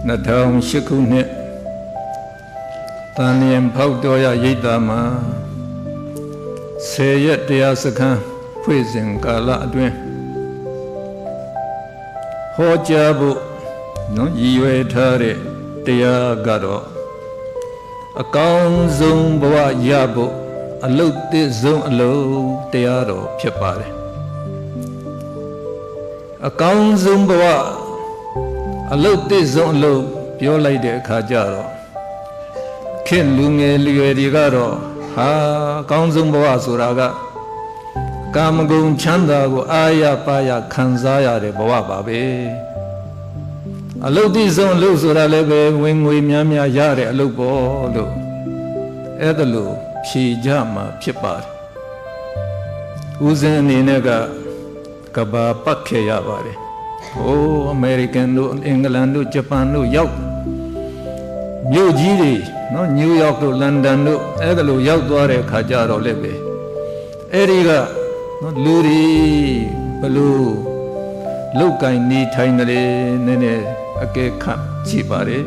2008 ခုနှစ်တန်လျင်ဖောက်တော်ရရိပ်သာမှာ10 ရက်တရားစခန်းဖွင့်စဉ်ကာလအတွင်းဟောကြားဖို့ရည်ရွယ်ထားတဲ့တရားကတော့အကောင်းဆုံးဘဝရဖို့အလုတ်သစ်ဆုံးအလုပ်တရားတော်ဖြစ်ပါတယ်အကောင်းဆုံးဘဝအလုတ်သစ်ဆုံးအလုပ်ပြောလိုက်တဲ့အခါကျတော့ခေတ်လူငယ်လူရွယ်တွေကတော့ဟာအကောင်းဆုံးဘဝဆိုတာကကာမဂုဏ်ချမ်းသာကိုအာရပါရခံစားရတဲ့ဘဝပါပဲအလုတ်သစ်ဆုံးအလုပ်ဆိုတာလည်းပဲဝင်ငွေများများရတဲ့အလုပ်ပေါ့လို့အဲ့ဒါလို့ဖြေကြမှာဖြစ်ပါတယ်ဦးဇင်းအနေနဲ့ကဘာပတ်ခဲ့ရပါတယ်ဟိုအမေရိကန်တို့အင်္ဂလန်တို့ဂျပန်တို့ရောက်မြို့ကြီးတွေနော်နယူးယောက်တို့လန်ဒန်တို့အဲ့ဒါလိုရောက်သွားတဲ့အခါကျတော့လည်းပဲအဲ့ဒီကနော်လူတွေဘလို့လောက်ကင်နေထိုင်တယ်နည်းနည်းအကဲခတ်ကြည့်ပါတယ်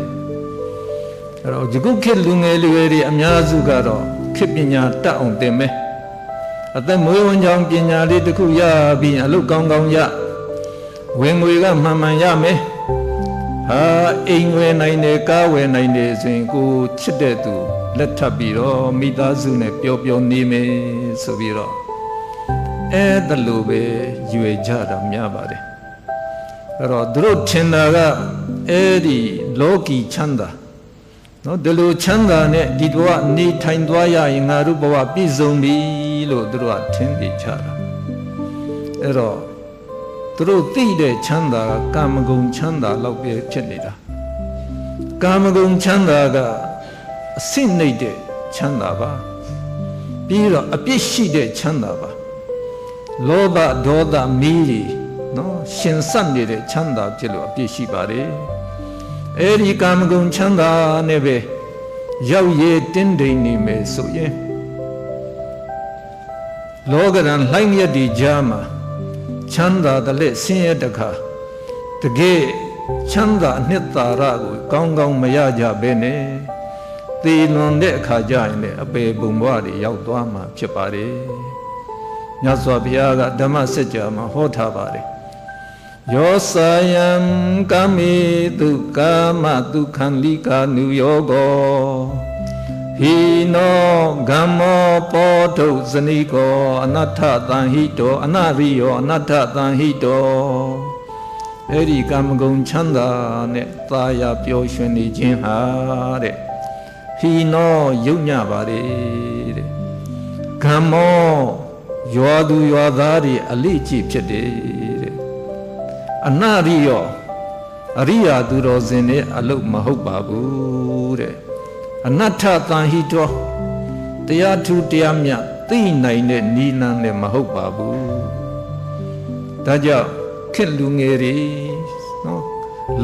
အဲ့တော့ဒီကုခေတ်လူငယ်လူရွယ်တွေအများစုကတော့ခေတ်ပညာတတ်အောင်သင်မယ်အသက်မွေးဝမ်းကြောင်းပညာလေးတစ်ခုရပြီးအလုပ်ကောင်းကောင်းရဝင်ငွေကမှန်မှန်ရမယ်ဟာအိမ်ဝယ်နိုင်တယ်ကားဝယ်နိုင်တယ်ဆိုရင်ကိုချစ်တဲ့သူလက်ထပ်ပြီးတော့မိသားစုနဲ့ပျော်ပျော်နေမယ်ဆိုပြီးတော့အဲ့ဒါလိုပဲရွေကြတာများပါတယ်အဲ့တော့သူတို့ထင်တာကအဲ့ဒီလောကီချမ်းသာနော်ဒီလိုချမ်းသာနဲ့ဒီဘဝနေထိုင်သွားရရင်ငါတို့ဘဝပြည့်စုံပြီလို့သူတို့ကထင်နေကြတာအဲ့တော့သူတို့သိတဲ့ချမ်းသာကကာမဂုဏ်ချမ်းသာလောက်ပဲဖြစ်နေတာကာမဂုဏ်ချမ်းသာကအဆင့်နှိမ့်တဲ့ချမ်းသာပါပြီးတော့အပြစ်ရှိတဲ့ချမ်းသာပါလောဘဒေါသမီးကြီးနော်ရှင်စက်နေတဲ့ချမ်းသာဖြစ်လို့အပြစ်ရှိပါတယ်အဲ့ဒီကာမဂုဏ်ချမ်းသာနဲ့ပဲရောက်ရည်တင်းတိမ်နေမယ်ဆိုရင်လောကရန်လှိုင်းရက်ဒီကြားမှာချမ်းသာတဲ့လက်ဆင်းရဲတခါတကယ်ချမ်းသာအနှစ်သာရကိုကောင်းကောင်းမရကြဘဲနဲ့သေလွန်တဲ့အခါကျရင်လည်းအပေပုံဘဝတွေရောက်သွားမှာဖြစ်ပါတယ်မြတ်စွာဘုရားကဓမ္မစကြာမှာဟောထားပါတယ်ယောစာယံကာမေတုကာမတုခံလိကာနုယောကောဟိနောဂမ္မောပောထုဇနိကောအနတ္ထတံဟိတောအနရိယောအနတ္ထတံဟိတောအဲ့ဒီကာမဂုဏ်ချမ်းသာနဲ့သာယာပျော်ရွှင်နေခြင်းဟာတဲ့ဟိနောယုံညပါလေတဲ့ဂမ္မောရွာသူရွာသားတွေအလိကြည့်ဖြစ်တယ်တဲ့အနရိယောအရိယာသူတော်စင်နဲ့အလုတ်မဟုတ်ပါဘူးတဲ့အနတ္ထတန်ဟိတောတရားထူတရားမြတ်သိနိုင်တဲ့နိလန်းနဲ့မဟုတ်ပါဘူးဒါကြောင့်ခေတ်လူငယ်တွေနော်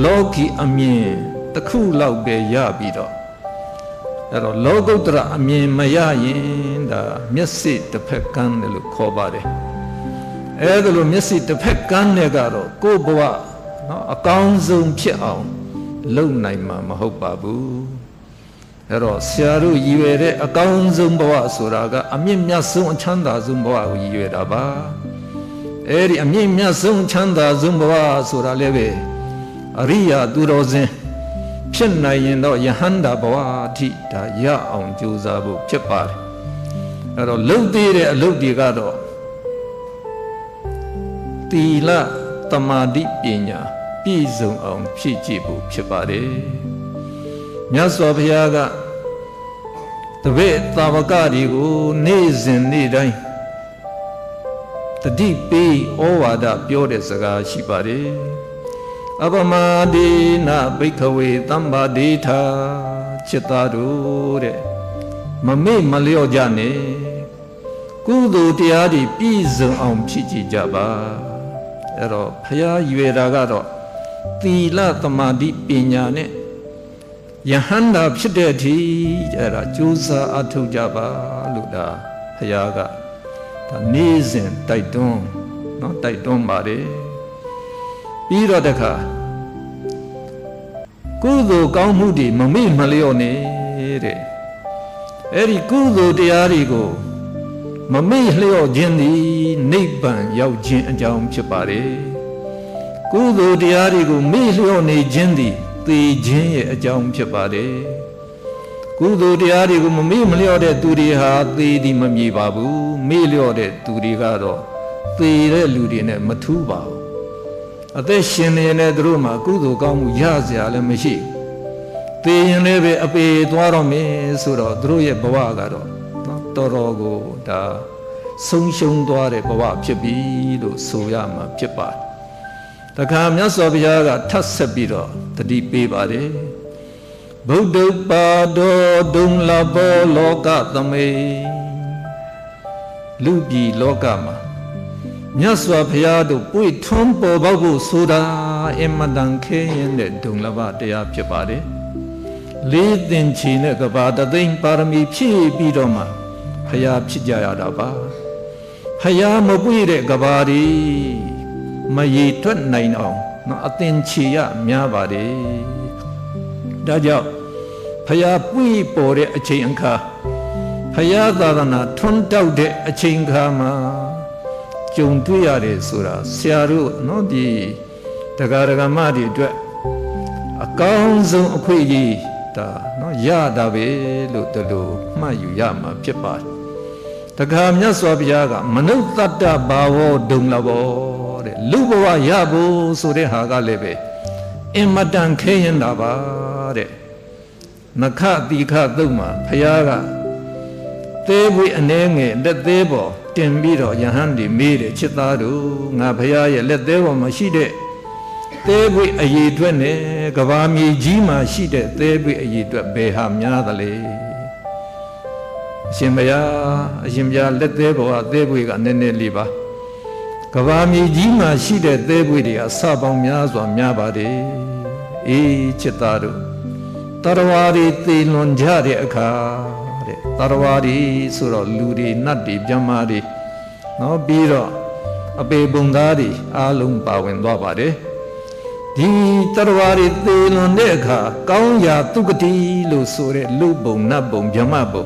လောကီအမြင်တစ်ခုလောက်ပဲရပြီးတော့အဲ့တော့လောကုတ္တရအမြင်မရရင်ဒါမျက်စိတစ်ဖက်ကန်းတယ်လို့ခေါ်ပါတယ်အဲ့ဒါလိုမျက်စိတစ်ဖက်ကန်းနဲ့ကတော့ကိုယ့်ဘဝနော်အကောင်းဆုံးဖြစ်အောင်လုပ်နိုင်မှာမဟုတ်ပါဘူးအဲ့တော့ဆရာတို့ရည်ရွယ်တဲ့အကောင်းဆုံးဘဝဆိုတာကအမြင့်မြတ်ဆုံးအချမ်းသာဆုံးဘဝကိုရည်ရွယ်တာပါအဲ့ဒီအမြင့်မြတ်ဆုံးချမ်းသာဆုံးဘဝဆိုတာလည်းပဲအရိယာသူတော်စင်ဖြစ်နိုင်ရင်တော့ယဟန္တာဘဝအထိဒါရအောင်ကြိုးစားဖို့ဖြစ်ပါတယ်အဲ့တော့လုံသေးတဲ့အလုပ်တွေကတော့သီလသမာဓိပညာပြည့်စုံအောင်ဖြည့်ကြည့်ဖို့ဖြစ်ပါတယ်မြတ်စွာဘုရားကတပည့်သာဝကတွေကိုနေ့စဉ်နေ့တိုင်းတတိပေးဩဝါဒပြောတဲ့စကားရှိပါတယ်အပမဒေနဘိက္ခဝေသမ္ပါဒေထာจิตသားတို့တဲ့မမေ့မလျော့ကြနဲ့ကုသိုလ်တရားတွေပြည့်စုံအောင်ဖြည့်ကြည့်ကြပါအဲ့တော့ဘုရားရွယ်တာကတော့သီလသမာဓိပညာနဲ့ယဟန္တာဖြစ်တဲ့အထိအဲ့ဒါကြိုးစားအထောက်ကြပါလို့ဒါဘုရားကဒါနေ့စဉ်တိုက်တွန်းနော်တိုက်တွန်းပါတယ်ပြီးတော့တခါ ကုသိုလ်ကောင်းမှုတွေမမေ့မလျော့နေတဲ့အဲ့ဒီကုသိုလ်တရားတွေကိုမမေ့လျော့ခြင်းသည်နိဗ္ဗာန်ရောက်ခြင်းအကြောင်းဖြစ်ပါတယ်ကုသိုလ်တရားတွေကိုမေ့လျော့နေခြင်းသည်သေခြင်းရဲ့အကြောင်းဖြစ်ပါတယ်ကုသိုလ်တရားတွေကိုမမေ့မလျော့တဲ့သူတွေဟာသေသည်မမြည်ပါဘူးမေ့လျော့တဲ့သူတွေကတော့သေတဲ့လူတွေနဲ့မထူးပါဘူးအသက်ရှင်နေတဲ့သူတို့မှာကုသိုလ်ကောင်းမှုရစရာလည်းမရှိသေရင်လည်းပဲအပေသွားတော့မယ်ဆိုတော့သူတို့ရဲ့ဘဝကတော့နော်တော်တော်ကိုဒါဆုံးရှုံးသွားတဲ့ဘဝဖြစ်ပြီလို့ဆိုရမှာဖြစ်ပါတယ်တခါမြတ်စွာဘုရားကထပ်ဆက်ပြီးတော့တတိပေးပါတယ်ဗုဒ္ဓပါဒောဒုံလဘောလောကသမေလူပြည်လောကမှာမြတ်စွာဘုရားတို့ပွေထွန်းပေါ်ပေါက်ဖို့ဆိုတာအမတန်ခဲရင်တဲ့ဒုံလဘတရားဖြစ်ပါတယ်လေးသင်္ချီနဲ့ကဘာတသိမ့်ပါရမီဖြည့်ပြီးတော့မှဘုရားဖြစ်ကြရတာပါဘုရားမပွေတဲ့ကဘာဒီမရည်ထွက်နိုင်အောင်နော်အသင်္ချီရများပါတယ်ဒါကြောင့်ဘုရားပွေပေါ်တဲ့အချိန်အခါဘုရားသာသနာထွန်းတောက်တဲ့အချိန်အခါမှာကြုံတွေ့ရတယ်ဆိုတာဆရာတို့နော်ဒီတရားဓမ္မတွေအတွက်အကောင်းဆုံးအခွင့်အရေးဒါနော်ရတာပဲလို့တို့လိုမှတ်ယူရမှာဖြစ်ပါတယ်တခါမြတ်စွာဘုရားကမနုဿတ္တဘာဝဒုံလဘောတဲ့လူဘဝရဖို့ဆိုတဲ့ဟာကလည်းပဲအင်မတန်ခဲရင်တာပါတဲ့နခတိခသုတ်မှာဘုရားကသေးပွေအနေငယ်လက်သေးပေါ်တင်ပြီးတော့ယဟန်ဒီမေးတယ်ချစ်သားတို့ငါဘုရားရဲ့လက်သေးပေါ်မှာရှိတဲ့သေးပွေအည်အတွက်နဲ့ကဘာမြေကြီးမှာရှိတဲ့သေးပွေအည်အတွက်ဘယ်ဟာများသလဲအရှင်ဘုရားလက်သေးပေါ်ကသေးပွေကနည်းနည်းလေးပါကဘာမြေကြီးမှာရှိတဲ့သေးပွေတွေအစပေါင်းများစွာများပါတယ်အေးချစ်သားတို့တရဝါတွေသေလွန်ကြတဲ့အခါတဲ့တရဝါတွေဆိုတော့လူတွေနတ်တွေပြမတွေနော်ပြီးတော့အပေပုံသားတွေအားလုံးပါဝင်သွားပါတယ်ဒီတရဝါတွေသေလွန်တဲ့အခါကောင်းရာသုကတိလို့ဆိုတဲ့လူပုံနတ်ပုံပြမပုံ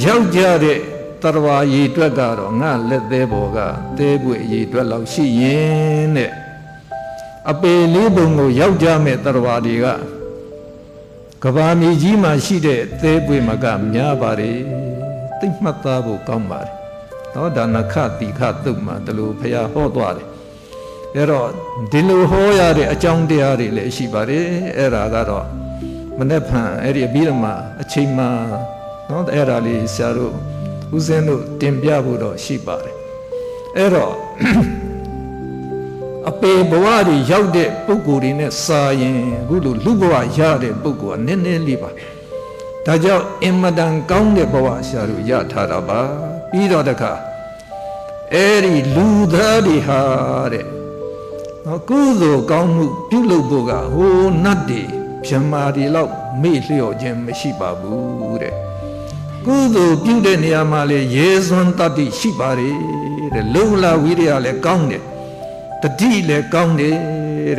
ရောက်ကြတဲ့တရဝါရေတွက်ကတော့ငါလက်သေးပေါ်ကသေးပွေရေတွက်လောက်ရှိရင်တဲ့အပေလေးပုံကိုရောက်ကြမဲ့တရဝါတွေကကဘာမြေကြီးမှာရှိတဲ့သေးပွေမကများပါတယ်သိမှတ်သားဖို့ကောင်းပါတယ်သောဒါနခတိခသုတ်မှာဒီလိုဘုရားဟောသွားတယ်အဲ့တော့ဒီလိုဟောရတဲ့အကြောင်းတရားတွေလည်းရှိပါတယ်အဲ့ဒါကတော့မနေ့ဖန်အဲ့ဒီအပြီးတော့မှအချိန်မှနော်အဲ့ဒါလေးဆရာတို့ဦးဇင်းတို့တင်ပြဖို့တော့ရှိပါတယ်အဲ့တော့အပေဘဝတွေရောက်တဲ့ပုဂ္ဂိုလ်တွေနဲ့စာရင်အခုလိုလူဘဝရတဲ့ပုဂ္ဂိုလ်ကနည်းနည်းလေးပါဒါကြောင့်အင်မတန်ကောင်းတဲ့ဘဝဆရာတို့ရထားတာပါပြီးတော့တခါအဲ့ဒီလူသားတွေဟာတဲ့နော်ကုသိုလ်ကောင်းမှုပြုလုပ်ဖို့ကဟိုနတ်တွေဗြဟ္မာတွေလောက်မေ့လျော့ခြင်းမရှိပါဘူးတဲ့ကုသိုလ်ပြုတဲ့နေရာမှာလေရေစွမ်းတတ္တိရှိပါတယ်တဲ့လုံလဝိရိယလည်းကောင်းတယ်တတိလည်းကောင်းတယ်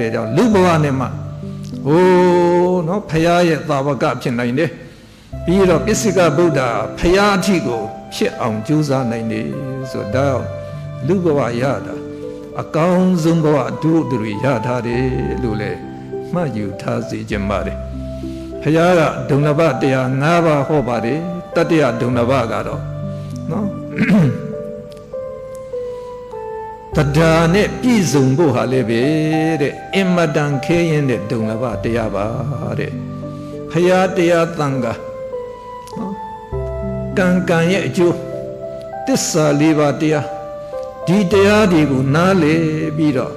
တဲ့ကြောင့်လူဘဝနဲ့မှဟိုနော်ဖရာရဲ့သာဝကဖြစ်နိုင်တယ်ပြီးတော့ပစ္စည်းကဗုဒ္ဓဖရာအထိကိုဖြစ်အောင်ကြိုးစားနိုင်တယ်ဆိုတော့လူဘဝရတာအကောင်းဆုံးဘဝတို့တွေရထားတယ်လို့လည်းမှတ်ယူထားစေခြင်းပါတယ်ဖရာကဒုံလဘတရား၅ပါးဟောပါတယ်တတ္တယဒုံလဘကတော့နော်တရားနဲ့ပြည့်စုံဖို့ဟာလည်းပဲတဲ့အင်မတန်ခဲရင်တဲ့ဒုံလဘတရားပါတဲ့ဖရာတရားသံဃာနော်ကံကံရဲ့အကျိုးတစ္ဆာ၄ပါးတရားဒီတရားတွေကိုနားလေပြီးတော့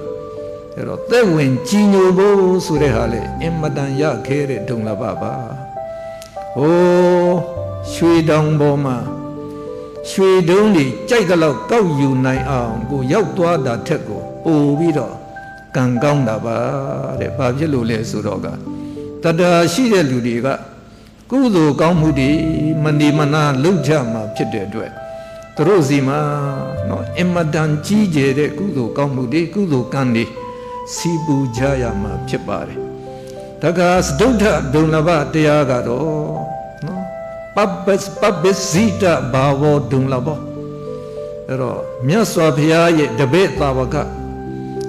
အဲ့တော့သက်ဝင်ကြည်ညိုဖို့ဆိုတဲ့ဟာလေအင်မတန်ရခဲတဲ့ဒုံလဘပါဟိုရွှေတောင်ပေါ်မှာရွှေတုံးတွေကြိုက်တဲ့လောက်ကောက်ယူနိုင်အောင်ကိုရောက်သွားတာထက်ကိုပို့ပြီးတော့ကံကောင်းတာပါတဲ့ဘာဖြစ်လို့လဲဆိုတော့ကတတရားရှိတဲ့လူတွေကကုသိုလ်ကောင်းမှုတွေမနေမနာလုပ်ကြမှာဖြစ်တဲ့အတွက်သူတို့စီမှာနော်အင်မတန်ကြီးကျယ်တဲ့ကုသိုလ်ကောင်းမှုတွေကုသိုလ်ကံတွေစီပူကြရမှာဖြစ်ပါတယ် တခါစဒုဋ္ဌဒုံလဘတရားကတော့နော်ပပ္ပဇိတဘာဝဒုံလဘအဲ့တော့မြတ်စွာဘုရားရဲ့တပည့်သာဝက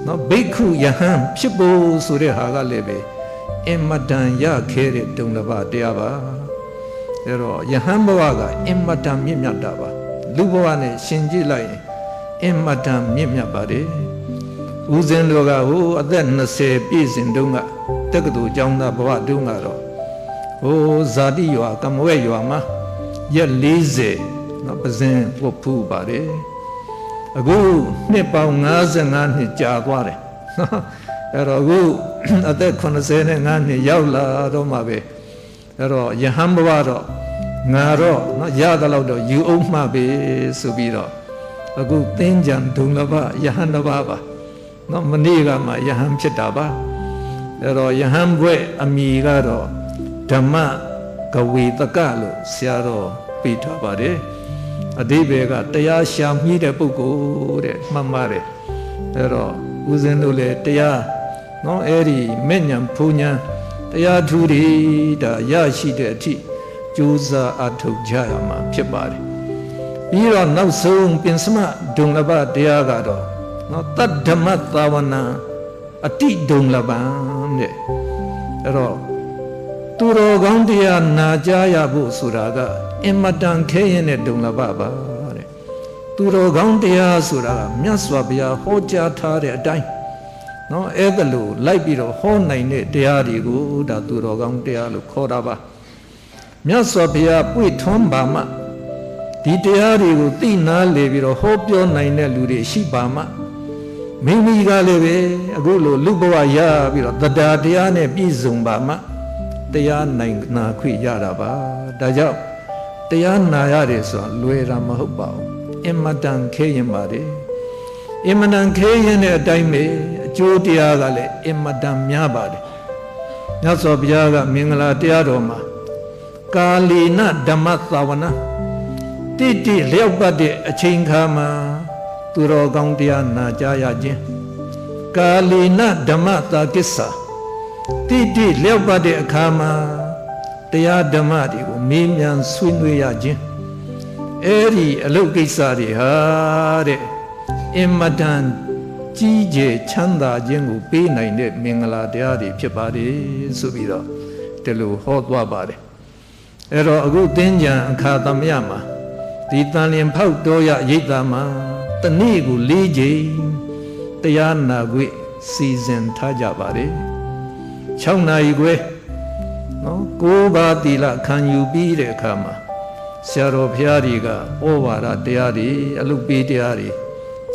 နော်ဘိက္ခုယဟန်ဖြစ်ဖို့ဆိုတဲ့ဟာကလည်းပဲအင်မတန်ရခဲတဲ့ဒုံလဘတရားပါအဲ့တော့ယဟန်ဘဝကအင်မတန်မြင့်မြတ်တာပါလူဘဝနဲ့ရှင်ကြည့်လိုက်ရင်အင်မတန်မြင့်မြတ်ပါတယ်ဦးဇင်းတို့ကဟိုအသက်20ပြည့်စဉ်တုန်းကတက္ကသိုလ်ကျောင်းသားဘဝတုန်းကတော့ဟိုဇာတိရွာကမဝဲရွာမှာရက်40နော်ပဇင်းဝတ်ဖူးပါတယ်အခုနှစ်ပေါင်း55နှစ်ကြာသွားတယ်အဲ့တော့အခုအသက်85နှစ်ရောက်လာတော့မှပဲအဲ့တော့ယဟန်ဘဝတော့ငါတော့နော်ရသလောက်တော့ယူအောင်မှပဲဆိုပြီးတော့အခုသင်္ကြန်ဒုံလဘယဟန်တစ်ပါးပါနော်မနေ့ကမှယဟန်ဖြစ်တာပါအဲ့တော့ယဟန်ဘွဲ့အမိကတော့ဓမ္မကဝေတကလို့ဆရာတော်ပြထားပါတယ်အဓိပ္ပာယ်ကတရားရှာမြည်တဲ့ပုဂ္ဂိုလ်တဲ့မှတ်ပါတယ်အဲ့တော့ဦးဇင်းတို့လည်းတရားနော်အဲ့ဒီမဲ့ညာဖူညာတရားထူတွေဒါရရှိတဲ့အထိကြိုးစားအထောက်ကြရမှာဖြစ်ပါတယ်ပြီးတော့နောက်ဆုံးပင်စမဒုံလဘတရားကတော့နော်တတ္ဓမ္မသာဝနာအတိဒုံလဘံတဲ့အဲ့တော့သူတော်ကောင်းတရားနာကြားရဖို့ဆိုတာကအင်မတန်ခဲရင်တဲ့ဒုံလဘပါတဲ့သူတော်ကောင်းတရားဆိုတာကမြတ်စွာဘုရားဟောကြားထားတဲ့အတိုင်းနော်အဲ့ဒါလို့လိုက်ပြီးတော့ဟောနိုင်တဲ့တရားတွေကိုဒါသူတော်ကောင်းတရားလို့ခေါ်တာပါမြတ်စွာဘုရားပွေထွန်းပါမှဒီတရားတွေကိုသိနာလေပြီးတော့ဟောပြောနိုင်တဲ့လူတွေရှိပါမှမိမိကလည်းပဲအခုလိုလူဘဝရပြီးတော့တရားတရားနဲ့ပြည့်စုံပါမှတရားနိုင်နာခွင့်ရတာပါဒါကြောင့်တရားနာရတယ်ဆိုတာလွယ်တာမဟုတ်ပါဘူးအင်မတန်ခဲရင်ပါတယ်အင်မတန်ခဲရင်တဲ့အတိုင်းပဲအကျိုးတရားကလည်းအင်မတန်များပါတယ်မြတ်စွာဘုရားကမင်္ဂလာတရားတော်မှာကာလီနဓမ္မသာဝနာတိတိလျောက်ပတ်တဲ့အချိန်ခါမှာသူတော်ကောင်းတရားနာကြားရခြင်းကာလီနဓမ္မသာကိစ္စတိတိလျောက်ပတ်တဲ့အခါမှာတရားဓမ္မတွေကိုမေးမြန်းဆွေးနွေးရခြင်းအဲ့ဒီအလုပ်ကိစ္စတွေဟာတဲ့အင်မတန်ကြီးကျယ်ချမ်းသာခြင်းကိုပေးနိုင်တဲ့မင်္ဂလာတရားတွေဖြစ်ပါတယ်ဆိုပြီးတော့ဒီလိုဟောသွားပါတယ်အဲ့တော့အခုသင်္ကြန်အခါသမယမှာဒီတန်လျင်ဖောက်တော်ရရိပ်သာမှာတနေ့ကို၄ချိန်တရားနာခွင့်စီစဉ်ထားကြပါတယ်6နာရီခွဲနော်9ပါးသီလခံယူပြီးတဲ့အခါမှာဆရာတော်ဘုရားတွေကဩဝါဒတရားတွေအလုပ်ပေးတရားတွေ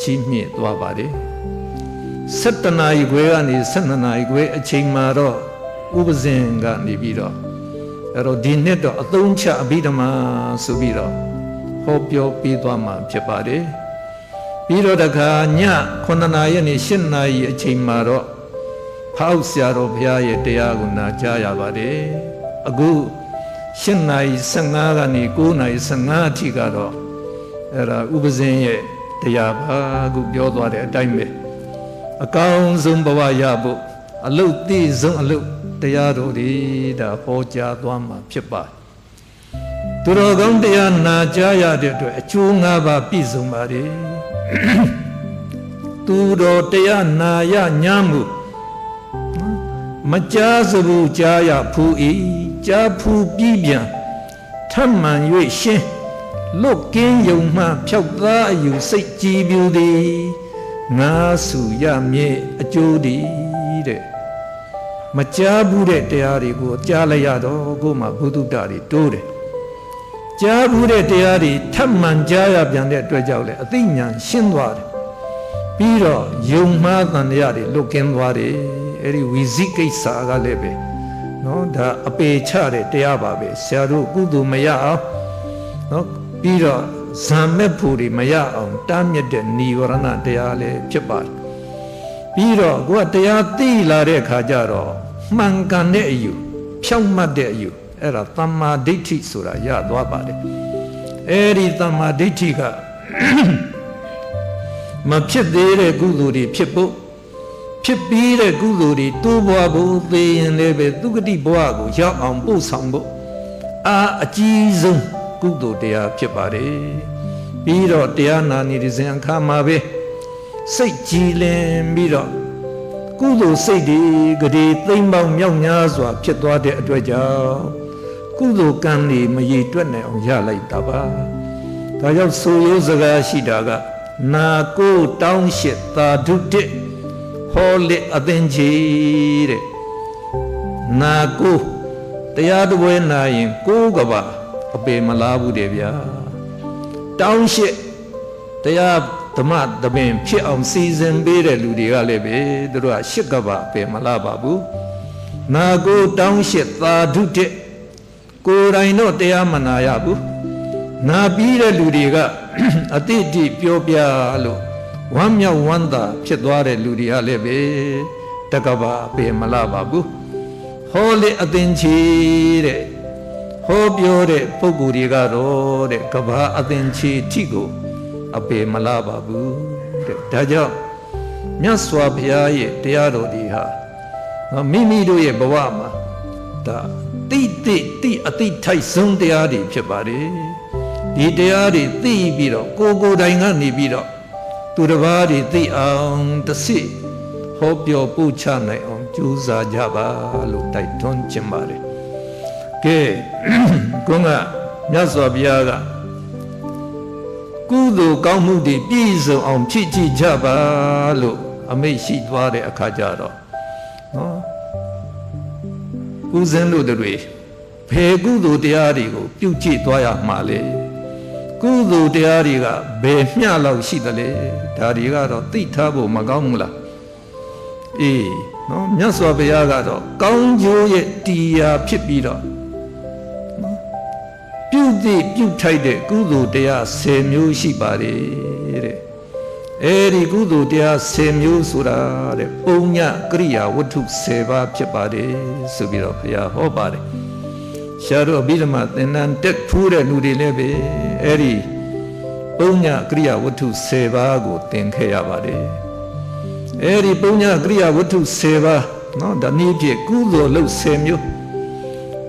ချီးမြှင့်သွားပါတယ်7နာရီခွဲကနေ12နာရီခွဲအချိန်မှာတော့ဥပဇင်ကနေပြီးတော့အဲ့တော့ဒီနှစ်တော့အသုံးချအဘိဓမ္မာဆိုပြီးတော့ဟောပြောပေးသွားမှာဖြစ်ပါတယ်ပြီးတော့တခါည9နာရီနဲ့10နာရီအချိန်မှာတော့ဖောက်ဆရာတော်ဘုရားရဲ့တရားကိုနာကြားရပါတယ်အခု10နာရီ15ကနေ9နာရီ15အထိကတော့အဲ့ဒါဥပဇင်ရဲ့တရားပါခုပြောသွားတဲ့အတိုင်းပဲအကောင်းဆုံးဘဝရဖို့အလုတ်သိဆုံးအလုတ်တရားတော်တွေဒါဟောကြားသွားမှာဖြစ်ပါတယ်သူတော်ကောင်းတရားနာကြားရတဲ့အတွက်အကျိုး၅ပါးပြည့်စုံပါတယ်သူတော်တရားနာရညာမှုမကြားစဘူးကြားရဖူး၏ကြားဖူးပြီးပြန်ထမှန်၍ရှင်းလွတ်ကင်းယုံမှဖြောက်သားအယူစိတ်ကြည်ပြူသည်ငါစုရမြဲအကျိုးတည်တဲ့မကြားဘူးတဲ့တရားတွေကိုကြားလိုက်ရတော့ကိုယ်မှာဘုဒ္ဓတာတွေတိုးတယ်ကြားဘူးတဲ့တရားတွေထပ်မှန်ကြားရပြန်တဲ့အတွက်ကြောင့်လေအသိဉာဏ်ရှင်းသွားတယ်ပြီးတော့ယုံမှားတန်တရားတွေလွတ်ကင်းသွားတယ်အဲ့ဒီဝီဇိကိစ္စကလည်းပဲနော်ဒါအပေချတဲ့တရားပါပဲဆရာတို့ကုသိုလ်မရအောင်နော်ပြီးတော့ဇံမဲ့ဖို့တွေမရအောင်တားမြစ်တဲ့နိဝရဏတရားလည်းဖြစ်ပါတယ်ပြီးတော့ကိုကတရားသိလာတဲ့အခါကျတော့မှန်ကန်တဲ့အယူဖြောင့်မတ်တဲ့အယူအဲ့ဒါသမ္မာဒိဋ္ဌိဆိုတာရသွားပါတယ်အဲ့ဒီသမ္မာဒိဋ္ဌိကမဖြစ်သေးတဲ့ကုသိုလ်တွေဖြစ်ဖို့ ဖြစ်ပြီးတဲ့ကုသိုလ်တွေတိုးပွားဖို့သေရင်လည်းပဲသူဂတိဘဝကိုရောက်အောင်ပို့ဆောင်ဖို့အကြီးဆုံးကုသိုလ်တရားဖြစ်ပါတယ်ပြီးတော့တရားနာနေတဲ့စဉ်အခါမှာပဲစိတ်ကြည်လင်ပြီးတော့ကုသိုလ်စိတ်တွေဂရေသိမ့်ပေါင်းမြောက်များစွာဖြစ်သွားတဲ့အတွက်ကြောင့်ကုသိုလ်ကံတွေမရေတွက်နိုင်အောင်ရလိုက်တာပါဒါကြောင့်ဆိုရိုးစကားရှိတာကနာကိုတောင်းရှစ်သာဓုတစ်ဟောလက်အသင်္ချေတဲ့နာကိုတရားတော်ဝဲနာရင်ကိုးကဘာအပေမလားဘူးတဲ့ဗျာတောင်းရှစ်တရားဓမ္မတပင်ဖြစ်အောင်စီစဉ်ပေးတဲ့လူတွေကလည်းပဲသူတို့ကရှစ်ကဘာအပေမလားပါဘူးနာကိုတောင်းရှစ်သာဓုတစ်ကိုယ်တိုင်တော့တရားမနာရဘူးနာပြီးတဲ့လူတွေကအတိအကျပြောပြလို့ဝမ်းမြောက်ဝမ်းသာဖြစ်သွားတဲ့လူတွေကလည်းပဲတကဘာအပေမလားပါဘူးဟောလေအသင်ချီတဲ့ဟောပြောတဲ့ပုဂ္ဂိုလ်တွေကတော့တဲ့ကဘာအသင်ချီထိကိုအပေမလားပါဘူးတဲ့ဒါကြောင့်မြတ်စွာဘုရားရဲ့တရားတော်တွေဟာမိမိတို့ရဲ့ဘဝမှာဒါတိအတိထိုက်ဆုံးတရားတွေဖြစ်ပါတယ်ဒီတရားတွေသိပြီးတော့ကိုယ်တိုင်ကနေပြီးတော့သူတစ်ပါးတွေသိအောင်တစ်စိဟောပြောပို့ချနိုင်အောင်ကြိုးစားကြပါလို့တိုက်တွန်းခြင်းပါတယ်ကဲခုကမြတ်စွာဘုရားကကုသိုလ်ကောင်းမှုတွေပြည့်စုံအောင်ဖြစ်ကြကြပါလို့အမိန့်ရှိသွားတဲ့အခါကျတော့နော်ဦးဇင်းတို့တွေဘယ်ကုသိုလ်တရားတွေကိုပြုကြည့်သွားရမှာလဲကုသိုလ်တရားတွေကဘယ်မျှလောက်ရှိသလဲဒါတွေကတော့သိထားဖို့မကောင်းဘူးလားအေးနော်မြတ်စွာဘုရားကတော့ကောင်းကျိုးရဲ့တရားဖြစ်ပြီးတော့ပြုထိုက်တဲ့ကုသိုလ်တရား10မျိုးရှိပါတယ်တဲ့အဲဒီကုသိုလ်တရား10မျိုးဆိုတာတဲ့ပုံညကရိယာဝတ္ထု10ပါးဖြစ်ပါတယ်ဆိုပြီးတော့ဘုရားဟောပါတယ်ရှားတော့အဘိဓမ္မာသင်္นานတက်ဖူးတဲ့လူတွေလည်းပဲအဲ့ဒီပုံညကရိယာဝတ္ထု10ပါးကိုသင်ခဲ့ရပါတယ်အဲ့ဒီပုံညကရိယာဝတ္ထု10ပါးနော်ဒါနည်းဖြင့်ကုသိုလ်လုပ်10မျိုး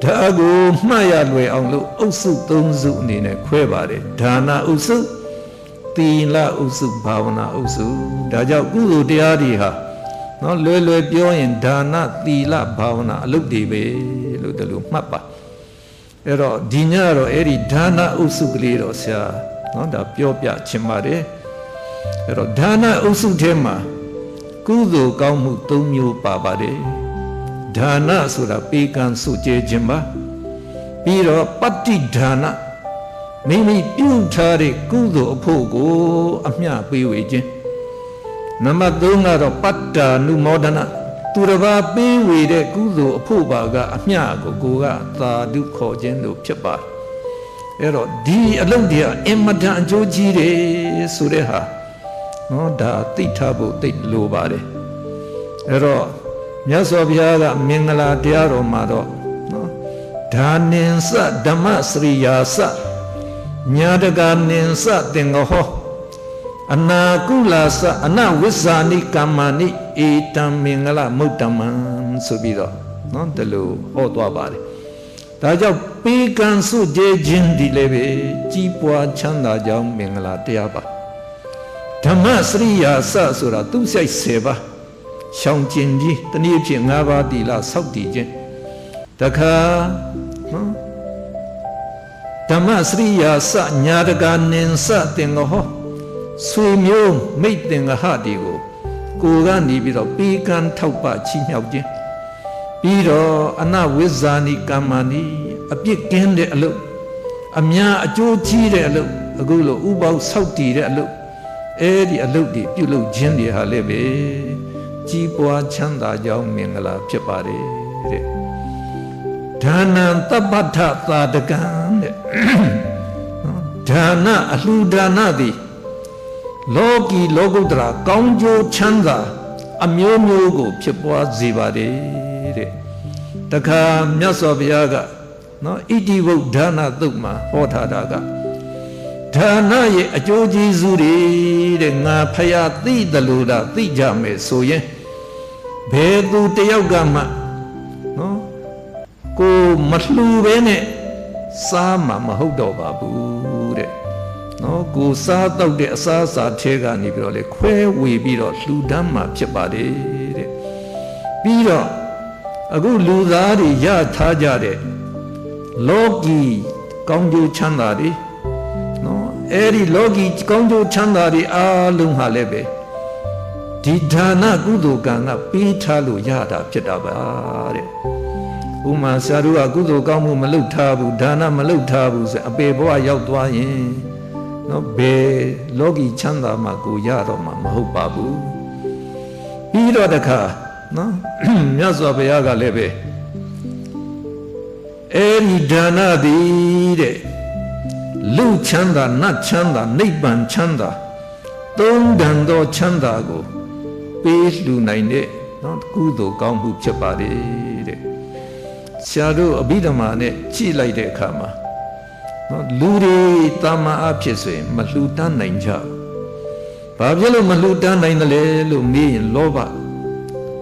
ဒါကိုမှတ်ရလွယ်အောင်လို့အုပ်စု3စုအနေနဲ့ခွဲပါတယ်ဒါနအုပ်စုသီလအုပ်စုဘာဝနာအုပ်စုဒါကြောင့်ကုသိုလ်တရားတွေဟာနော်လွယ်ပြောရင်ဒါနသီလဘာဝနာအလုပ်တွေပဲလို့တလို့မှတ်ပါအဲ့တော့ဒီညတော့အဲ့ဒီဒါနအုပ်စုကလေးတော့ဆရာနော်ဒါပြောပြချင်ပါတယ်အဲ့တော့ဒါနအုပ်စုထဲမှာကုသိုလ်ကောင်းမှု3မျိုးပါပါတယ်ဒါနဆိုတာပေကံစုကျဲခြင်းပါပြီးတော့ပတ္တိဒါနမိမိပြုထားတဲ့ကုသိုလ်အဖို့ကိုအမျှပေးဝေခြင်းနံပါတ်3ကတော့ပတ္တာနုမောဒနာသူတစ်ပါးပေးဝေတဲ့ကုသိုလ်အဖို့ပါကအမျှကိုကသာဓုခေါ်ခြင်းလို့ဖြစ်ပါတယ်အဲ့တော့ဒီအလုပ်တွေကအင်မတန်အကျိုးကြီးတယ်ဆိုတဲ့ဟာနော်ဒါသိထားဖို့သိလိုပါတယ်အဲ့တော့မြတ်စွာဘုရားကမင်္ဂလာတရားတော်မှာတော့နော်ဒါနင်္စဓမ္မစရိယာစညာတကနင်္စသင်္ဃဟောအနာကုလာစအနဝိဇ္ဇာနိကမ္မာနိဧတံမင်္ဂလမုတ္တမံဆိုပြီးတော့နော်ဒီလိုဟောသွားပါတယ်ဒါကြောင့်ပေကံစုကျဲခြင်းဒီလည်းပဲကြီးပွားချမ်းသာကြောင်းမင်္ဂလာတရားပါဓမ္မစရိယာစဆိုတာသူ့ဆိုင်10ပါးရှောင်ကျင်ကြီးတနည်းဖြင့်5ပါးတိလဆောက်တည်ခြင်းတခါနော်ဓမ္မစရိယာစညာတကနင်္စသင်္ဃဟောဆွေမျိုးမိတ်သင်္ဃဟတီကိုကနေပြီးတော့ပေကံထောက်ပချီးမြှောက်ခြင်းပြီးတော့အနဝိဇ္ဇာနိကမ္မာနိအပြစ်ကင်းတဲ့အလုပ်အများအကျိုးကြီးတဲ့အလုပ်အခုလိုဥပေါက်ဆောက်တည်တဲ့အလုပ်အဲဒီအလုပ်တွေပြုလုပ်ခြင်းတွေဟာလည်းပဲကြီးပွားချမ်းသာကြောင်းမင်္ဂလာဖြစ်ပါတယ်တဲ့ဒါနံတပ္ပထသာတကံတဲ့ဒါနအလှူဒါနသည်လောကီလောကုတ္တရာကောင်းကျိုးချမ်းသာအမျိုးမျိုးကိုဖြစ်ပွားစေပါတယ်တဲ့တခါမြတ်စွာဘုရားကနော်ဣတိဝုဒ္ဓနာသုတ်မှာဟောထားတာကဒါနရဲ့အကျိုးကျေးဇူးတွေတဲ့ငါဖယားသိတယ်လို့လားသိကြမယ်ဆိုရင် ဘယ်သူတယောက်ကမှနော်ကိုမလှူပဲနဲ့စားမှာမဟုတ်တော့ပါဘူးတဲ့နော်ကိုစားတော့တဲ့အစားအစာထဲကနေပြီးတော့လေခွဲဝေပြီးတော့လှူဒန်းမှာဖြစ်ပါတယ်တဲ့ပြီးတော့အခုလူသားတွေရထားကြတဲ့လောကီကောင်းကျိုးချမ်းသာတွေနော်အဲ့ဒီလောကီကောင်းကျိုးချမ်းသာတွေအားလုံးဟာလည်းပဲဒီဒါနကုသိုလ်ကံကပေးထားလို့ရတာဖြစ်တာပါတဲ့ဥမာဆရာတို့ကကုသိုလ်ကောင်းမှုမလုပ်ထားဘူးဒါနမလုပ်ထားဘူးဆိုအပေဘဝရောက်သွားရင်နော်ဘယ်လောကီချမ်းသာမှကိုရတော့မှမဟုတ်ပါဘူးပြီးတော့တခါနော်မြတ်စွာဘုရားကလည်းပဲအဲ့ဒီဒါနသည်တဲ့လူချမ်းသာနတ်ချမ်းသာနိဗ္ဗာန်ချမ်းသာသုံးတန်သောချမ်းသာကိုပေးလှူနိုင်တဲ့နော်ကုသိုလ်ကောင်းမှုဖြစ်ပါတယ်တဲ့ဆရာတို့အဘိဓမ္မာနဲ့ကြည့်လိုက်တဲ့အခါမှာနော်လူတွေတာမန်အဖြစ်ဆိုရင်မလှူဒန်းနိုင်ကြဘာဖြစ်လို့မလှူဒန်းနိုင်တယ်လဲလို့မေးရင်လောဘ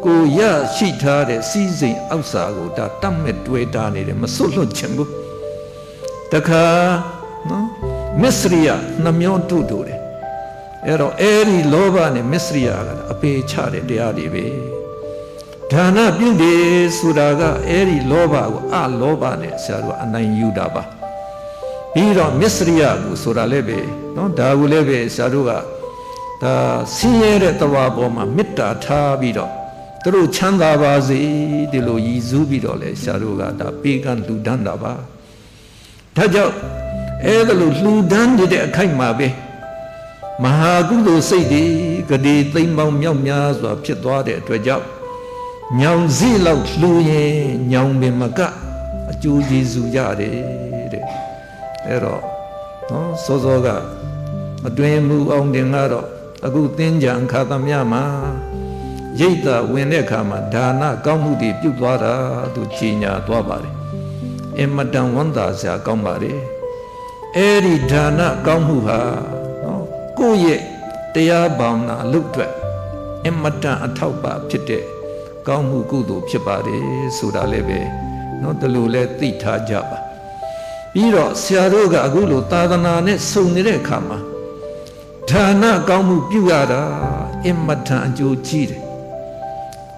ကိုရရှိထားတဲ့စီးစိမ်အောက်စာကိုဒါတတ်မဲ့တွေ့တာနေတယ်မစွတ်လွတ်ချင်ဘူးတခါနော်မစ္စရိယနှမျောတုတို့တယ်အဲ့တော့အဲ့ဒီလောဘနဲ့မစ္စရိယကအပေချတဲ့တရားတွေပဲဒါနပြုတယ်ဆိုတာကအဲ့ဒီလောဘကိုအလောဘနဲ့ဆရာတို့အနိုင်ယူတာပါပြီးတော့မစ္စရိယကိုဆိုတာလည်းပဲနော်ဒါကိုလည်းပဲဆရာတို့ကဒါဆင်းရဲတဲ့တဝါပေါ်မှာမေတ္တာထားပြီးတော့သူတို့ချမ်းသာပါစေဒီလိုရည်စူးပြီးတော့လေဆရာတို့ကဒါပေးကမ်းလှူဒန်းတာပါဒါကြောင့်အဲ့ဒါလိုလှူဒန်းနေတဲ့အခိုက်မှာပဲမဟာကုသိုလ်စိတ်တွေဂတိသိမ့်ပေါင်းမြောက်များစွာဖြစ်သွားတဲ့အတွက်ကြောင့်ညောင်စီလောက်လှူရင်ညောင်ပင်မကအကျိုးကျေးဇူးရတယ်တဲ့အဲ့တော့နော်စောစောကအတွင်မူအောင်တင်ကတော့အခုသင်္ကြန်ခါသမယမှာရိတ်တာဝင်တဲ့အခါမှာဒါနကောင်းမှုတွေပြုသွားတာသူကြီးညာသွားပါတယ်အင်မတန်ဝန်တာစရာကောင်းပါတယ်အဲ့ဒီဒါနကောင်းမှုဟာနော်ကိုယ့်ရဲ့တရားဘာဝနာလုပ်အတွက်အင်မတန်အထောက်ပံ့ဖြစ်တဲ့ကောင်းမှုကုသိုလ်ဖြစ်ပါတယ်ဆိုတာလည်းပဲနော်ဒီလိုလဲသိထားကြပါပြီးတော့ဆရာတို့ကအခုလိုသာသနာနဲ့စုံနေတဲ့အခါမှာဒါနကောင်းမှုပြုရတာအင်မတန်အကျိုးကြီးတယ်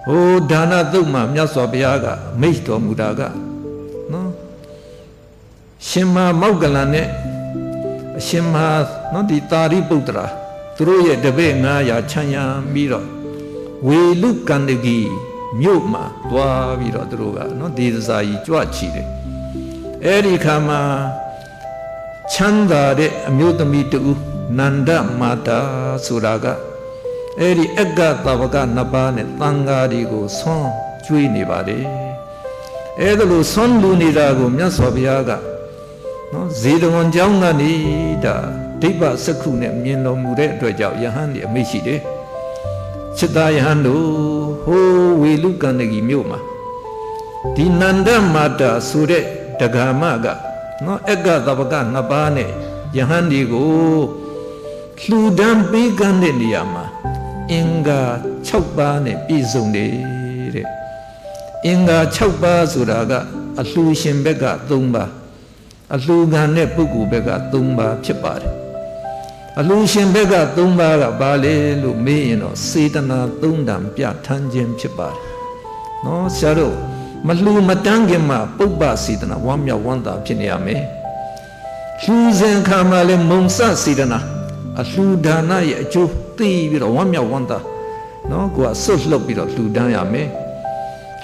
ဟိုဒါနသုတ်မှာမြတ်စွာဘုရားကမိန့်တော်မူတာကနော်ရှင်မမောက္ကလန်နဲ့အရှင်မနော်ဒီတာရိပုတ္တရာသူတို့ရဲ့တပည့်900ချမ်းရံပြီးတော့ဝေလုကန္တဂီမြို့မှာသွားပြီးတော့သူတို့ကနော်ဒေသစာကြီးကြွချီတယ်အဲ့ဒီခါမှာချမ်းသာတဲ့အမျိုးသမီးတူနန္ဒမာတာဆိုတာကအဲ့ဒီအက္ကသဝကနှစ်ပါးနဲ့သံဃာတွေကိုဆွမ်းကျွေးနေပါတယ်အဲ့ဒါလို့ဆွမ်းလူနေတာကိုမြတ်စွာဘုရားကနော်ဇေတဝန်ကျောင်းကနေဒါဒိဗ္ဗစက္ခုနဲ့မြင်တော်မူတဲ့အတွက်ကြောင့်ယဟန်ဒီအမိတ်ရှိတယ်จิตตายหันတို့ဟိုးဝေလုကန္တဂီမြို့မှာဒီနန္ဒမာတာဆိုတဲ့တဂါမကနော်အက္ကသဗ္ဗကနှစ်ပါးနဲ့ယဟန်ဒီကိုလှူဒန်းပေးကမ်းတဲ့နေရာမှာအင်္ဂါ6ပါးနဲ့ပြည့်စုံတယ်တဲ့အင်္ဂါ6ပါးဆိုတာကအလှူရှင်ဘက်က3ပါးအလှူခံတဲ့ပုဂ္ဂိုလ်ဘက်က3ပါးဖြစ်ပါတယ်အလှူရှင်ဘက်က3ပါးကဘာလဲလို့မေးရင်တော့စေတနာ3တန်ပြဋ္ဌာန်းခြင်းဖြစ်ပါတယ်နော်ဆရာတို့မလှူမတန်းခင်မှာပုပ္ပစေတနာဝမ်းမြောက်ဝမ်းသာဖြစ်နေရမယ်လှူစဉ်ခါမှာလည်းမုံစစေတနာအလှူဒါနရဲ့အကျိုးသိပြီးတော့ဝမ်းမြောက်ဝမ်းသာနော်ကိုကဆွတ်လှုပ်ပြီးတော့လှူဒန်းရမယ်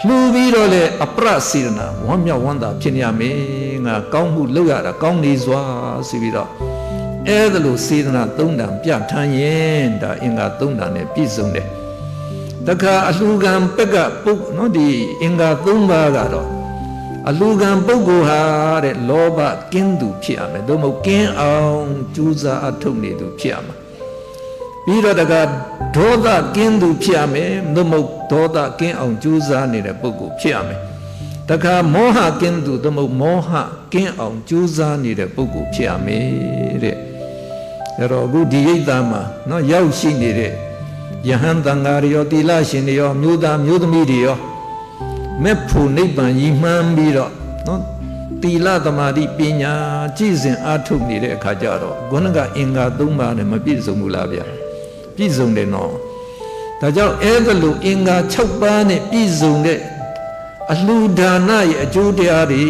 လှူပြီးတော့လေအပရစေတနာဝမ်းမြောက်ဝမ်းသာဖြစ်နေရမယ်ငါကောင်းမှုလုပ်ရတာကောင်းနေစွာဆိုပြီးတော့အဲ့ဒါလို့စေတနာ3တန်ပြဋ္ဌာန်းရင်ဒါအင်္ဂါ3တန်နဲ့ပြည့်စုံတယ်တခါအလှူခံဘက်ကပုဂ္ဂိုလ်နော်ဒီအင်္ဂါ3ပါးကတော့အလှူခံပုဂ္ဂိုလ်ဟာတဲ့လောဘကင်းသူဖြစ်ရမယ်သို့မဟုတ်ကင်းအောင်ကြိုးစားအထုတ်နေသူဖြစ်ရမယ်ပြီးတော့တခါဒေါသကင်းသူဖြစ်ရမယ်သို့မဟုတ်ဒေါသကင်းအောင်ကြိုးစားနေတဲ့ပုဂ္ဂိုလ်ဖြစ်ရမယ်တခါမောဟကင်းသူသို့မဟုတ်မောဟကင်းအောင်ကြိုးစားနေတဲ့ပုဂ္ဂိုလ်ဖြစ်ရမယ်တဲ့အဲ့တော့အခုဒီရိတ်သားမှာနော်ရောက်ရှိနေတဲ့ ယဟန်တန်ဃာတွေရောသီလရှင်တွေရောမျိုးသားမျိုးသမီးတွေရောမဲ့ဖို့နိဗ္ဗာန်ကြီးမှန်းပြီးတော့နော်သီလသမာဓိပညာကြည်စဉ်အားထုတ်နေတဲ့အခါကျတော့ခုနကအင်္ဂါ၃ပါးနဲ့မပြည့်စုံဘူးလားဗျာပြည့်စုံတယ်နော်ဒါကြောင့်အဲ့ဒါလိုအင်္ဂါ၆ပါးနဲ့ပြည့်စုံတဲ့အလှူဒါနရဲ့အကျိုးတရားတွေ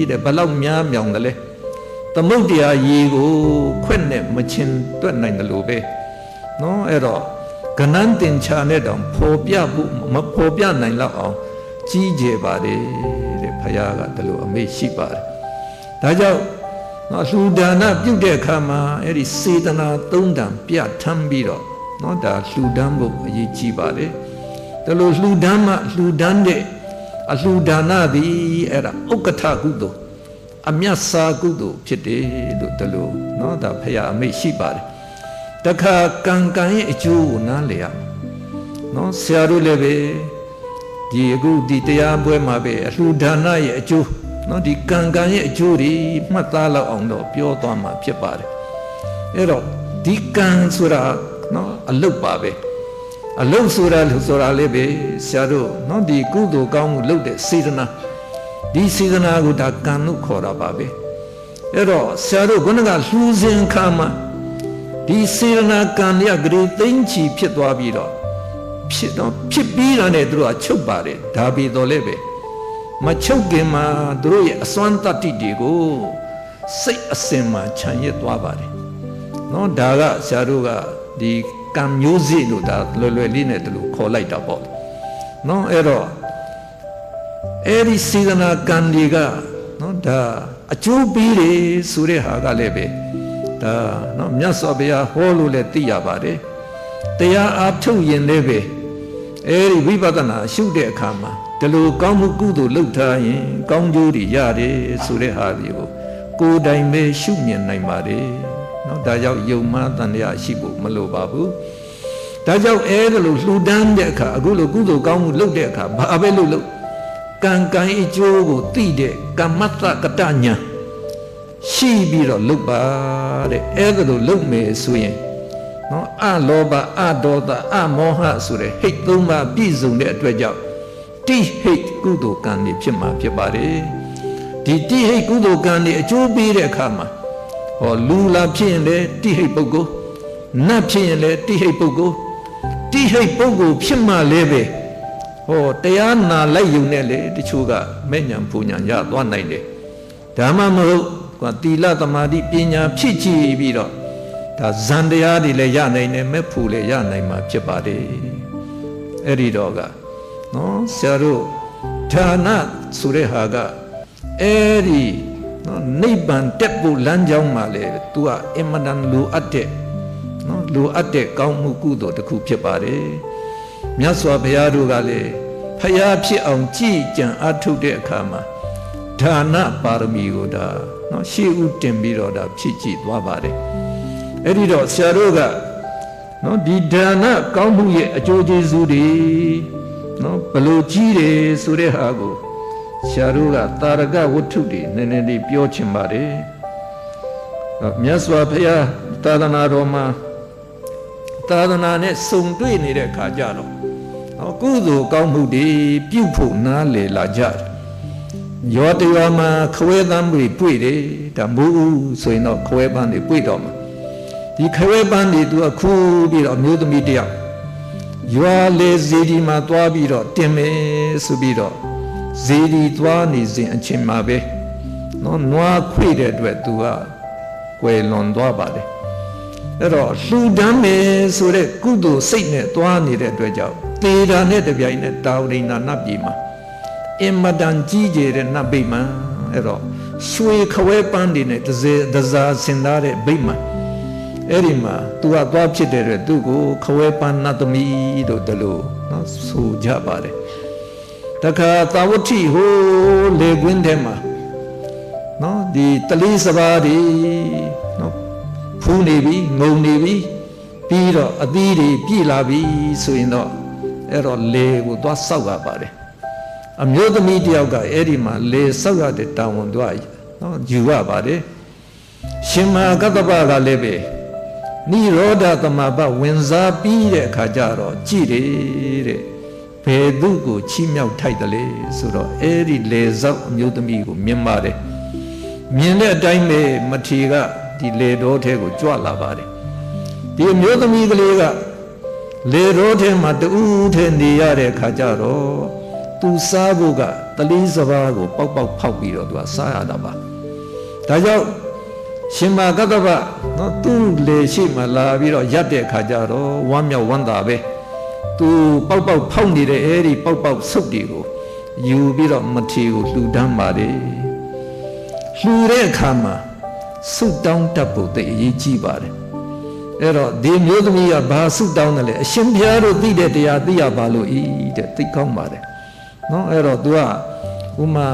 တဲ့ဘလောက်များမြောင်တယ်လဲသမုဒ္ဒရာရေကိုခွက်နဲ့မချင်တွက်နိုင်တယ်လို့ပဲနော်အဲ့တော့ကနန်းတင်ချာနဲ့တောင်ပေါ်ပြဖို့မပေါ်ပြနိုင်တော့အောင်ကြီးကျယ်ပါတယ်တဲ့ဘုရားကဒီလိုအမိန့်ရှိပါတယ်ဒါကြောင့်နော်လှူဒါနပြုတဲ့အခါမှာအဲ့ဒီစေတနာ၃တန်ပြထမ်းပြီးတော့နော်ဒါလှူဒန်းဖို့အရေးကြီးပါတယ်ဒါလိုလှူဒန်းမှလှူဒန်းတဲ့အလှူဒါနသည်အဲ့ဒါဥက္ကဋ္ဌကုသိုလ်အမြတ်စာကုသိုလ်ဖြစ်တယ်လို့ဒါလိုနော်ဒါဘုရားအမိန့်ရှိပါတယ်တခါကံကံရဲ့အကျိုးကိုနားလည်ရနော်ဆရာတို့လည်းပဲဒီအခုဒီတရားပွဲမှာပဲအလှူဒါနရဲ့အကျိုးနော်ဒီကံကံရဲ့အကျိုးတွေမှတ်သားလောက်အောင်တော့ပြောသွားမှာဖြစ်ပါတယ်အဲ့တော့ဒီကံဆိုတာနော်အလုတ်ပါပဲအလုတ်ဆိုတာလေးပဲဆရာတို့နော်ဒီကုသိုလ်ကောင်းမှုလုပ်တဲ့စေတနာဒီစေတနာကိုဒါကံလို့ခေါ်တာပါပဲအဲ့တော့ဆရာတို့ခုနကလှူစဉ်ခါမှာဒီစေတနာကံရဂရေသိမ့်ချီဖြစ်သွားပြီးတော့ဖြစ်ပြီးတာနဲ့သူတို့ကချုပ်ပါတယ်ဒါပေတော်လည်းပဲမချုပ်ခင်မှာသူတို့ရဲ့အစွမ်းတတ္တိတွေကိုစိတ်အစဉ်မှာခြံရစ်သွားပါတယ်နော်ဒါကဆရာတို့ကဒီကံမျိုးစေ့လို့ဒါလွယ်လွယ်လေးနဲ့သူတို့ခေါ်လိုက်တာပေါ့နော်အဲ့တော့အဲ့ဒီစေတနာကံတွေကနော်ဒါအကျိုးပေးတယ်ဆိုတဲ့ဟာကလည်းပဲဒါနော်မြတ်စွာဘုရားဟောလို့လည်းသိရပါတယ်တရားအားထုတ်ရင်လည်းပဲအဲ့ဒီဝိပဿနာရှုတဲ့အခါမှာဒီလိုကောင်းမှုကုသိုလ်လုပ်ထားရင်ကောင်းကျိုးတွေရတယ်ဆိုတဲ့ဟာတွေကိုကိုယ်တိုင်ပဲရှုမြင်နိုင်ပါတယ်နော်ဒါကြောင့်ယုံမှန်တရားရှိဖို့မလိုပါဘူးဒါကြောင့်အဲ့ဒါလိုလှူဒန်းတဲ့အခါအခုလိုကုသိုလ်ကောင်းမှုလုပ်တဲ့အခါဘာပဲလုပ်ကံကံအကျိုးကိုသိတဲ့ကမ္မတကတညာရှိပြီးတော့လုပ်ပါတဲ့အဲ့ဒါလိုလုပ်မယ်ဆိုရင်နော်အလောဘအဒေါသအမောဟဆိုတဲ့ဟိတ်သုံးပါးပြည့်စုံတဲ့အတွက်ကြောင့်တိဟိတ်ကုသိုလ်ကံတွေဖြစ်မှာဖြစ်ပါတယ်ဒီတိဟိတ်ကုသိုလ်ကံတွေအကျိုးပေးတဲ့အခါမှာဟောလူလာဖြစ်ရင်လည်းတိဟိတ်ပုဂ္ဂိုလ်နတ်ဖြစ်ရင်လည်းတိဟိတ်ပုဂ္ဂိုလ်တိဟိတ်ပုဂ္ဂိုလ်ဖြစ်မှလည်းပဲဟောတရားနာလိုက်ယူနေလေတချို့ကမဲ့ညာပူညာရသွားနိုင်တယ်ဒါမှမဟုတ်ကသီလသမာဓိပညာဖြစ်ကြည့်ပြီးတော့ဒါဇန်တရားတွေလည်းရနိုင်တယ်မဲ့ဖူလည်းရနိုင်မှာဖြစ်ပါတယ်အဲ့ဒီတော့ကနော်ဆရာတို့ဌာနဆိုတဲ့ဟာကအဲ့ဒီနော်နိဗ္ဗာန်တက်ဖို့လမ်းကြောင်းမှာလေ तू ကအင်မတန်လိုအပ်တဲ့နော်လိုအပ်တဲ့ကောင်းမှုကုသိုလ်တစ်ခုဖြစ်ပါတယ်မြတ်စွာဘုရားတို့ကလည်းဖယားဖြစ်အောင်ကြည်ကြံအားထုတ်တဲ့အခါမှာဒါနပါရမီကိုဒါနော်ရှေ့ဦးတင်ပြီးတော့ဒါဖြစ်ကြည့်သွားပါတယ်အဲ့ဒီတော့ဆရာတို့ကနော်ဒီဒါနကောင်းမှုရဲ့အကျိုးကျေးဇူးတွေနော်ဘလို့ကြီးတယ်ဆိုတဲ့ဟာကိုဆရာတို့ကတာရကဝတ္ထုတွေနည်းနည်းလေးပြောချင်ပါတယ်မြတ်စွာဘုရားသာသနာတော်မှာသာသနာနဲ့စုံတွေ့နေတဲ့ခါကြတော့ကုသိုလ်ကောင်းမှုတွေပြုဖို့နားလည်လာကြတယ်ရောတရားမှာခွဲသမ်းတွေတွေ့တယ်ဒါမိုးဆိုရင်တော့ခွဲပန်းတွေတွေ့တော့မှာဒီခွဲပန်းတွေသူကခူးပြီးတော့မျိုးသမီးတယောက်ရွာလေဇေဒီမှာသွားပြီးတော့တင်မယ်ဆိုပြီးတော့ဇေဒီသွားနေစဉ်အချိန်မှာပဲနော်နွားခွေတဲ့အတွက်သူကကွယ်လွန်သွားပါတယ်အဲ့တော့လှူဒန်းမယ်ဆိုတဲ့ကုသိုလ်စိတ်နဲ့သွားနေတဲ့အတွက်ကြောင့်တေတာနဲ့တပြိုင်နဲ့တာဝရိဏနတ်ပြည်မှာအင်မတန်ကြီးကျယ်တဲ့နတ်ဗိမာန်အဲ့တော့ရွှေခွဲပန်းတွေနဲ့တစားဆင်သားတဲ့ဗိမာန်အဲ့ဒီမှာသူကသွားဖြစ်တဲ့အတွက်သူ့ကိုခွဲပန်းနတ်သမီးတို့တလို့နော်ဆိုကြပါတယ်တခါသာဝတိဟိုလေကွင်းထဲမှာနော်ဒီတလီစပါးတွေနော်ဖူးနေပြီငုံနေပြီပြီးတော့အသီးတွေပြည့်လာပြီဆိုရင်တော့အဲ့တော့လေကိုသွားစောက်ရပါတယ်အမျိုးသမီးတယောက်ကအဲ့ဒီမှာလေစောက်ရတဲ့တာဝန်သူကနော်ယူရပါတယ်ရှင်မဟာကတ္တပကလည်းပဲ နိရောဓသမဘဝင်စားပြီးတဲ့အခါကျတော့ကြည်တယ်တဲ့ဘယ်သူကိုချီးမြှောက်ထိုက်တယ်လေဆိုတော့အဲ့ဒီလေဆောက်အမျိုးသမီးကိုမြင်ပါတယ်မြင်တဲ့အတိုင်းပဲမထေကဒီလေတော်ထဲကိုကြွလာပါတယ်ဒီအမျိုးသမီးကလေးကလေတော်ထဲမှာတူးထဲနေရတဲ့အခါကျတော့သူစားဖို့ကတလီစပါးကိုပေါက်ပေါက်ဖောက်ပြီးတော့သူကစားရတာပါဒါကြောင့်ရှင်မကတ္တဗနော်သူ့လေရှိမှလာပြီးတော့ရက်တဲ့အခါကျတော့ဝမ်းမြောက်ဝမ်းသာပဲသူပေါက်ပေါက်ဖောက်နေတဲ့အဲဒီပေါက်ပေါက်ဆုပ်တွေကိုယူပြီးတော့မထေကိုလှူဒန်းပါတယ်လှူတဲ့အခါမှာဆုတောင်းတတ်ဖို့သိအရေးကြီးပါတယ်အဲ့တော့ဒီမျိုးသမီးကဘာဆုတောင်းတယ်လဲအရှင်ဘုရားတို့သိတဲ့တရားသိရပါလို့ဤတဲ့သိကောင်းပါတယ်နော်အဲ့တော့ तू ကဥမာ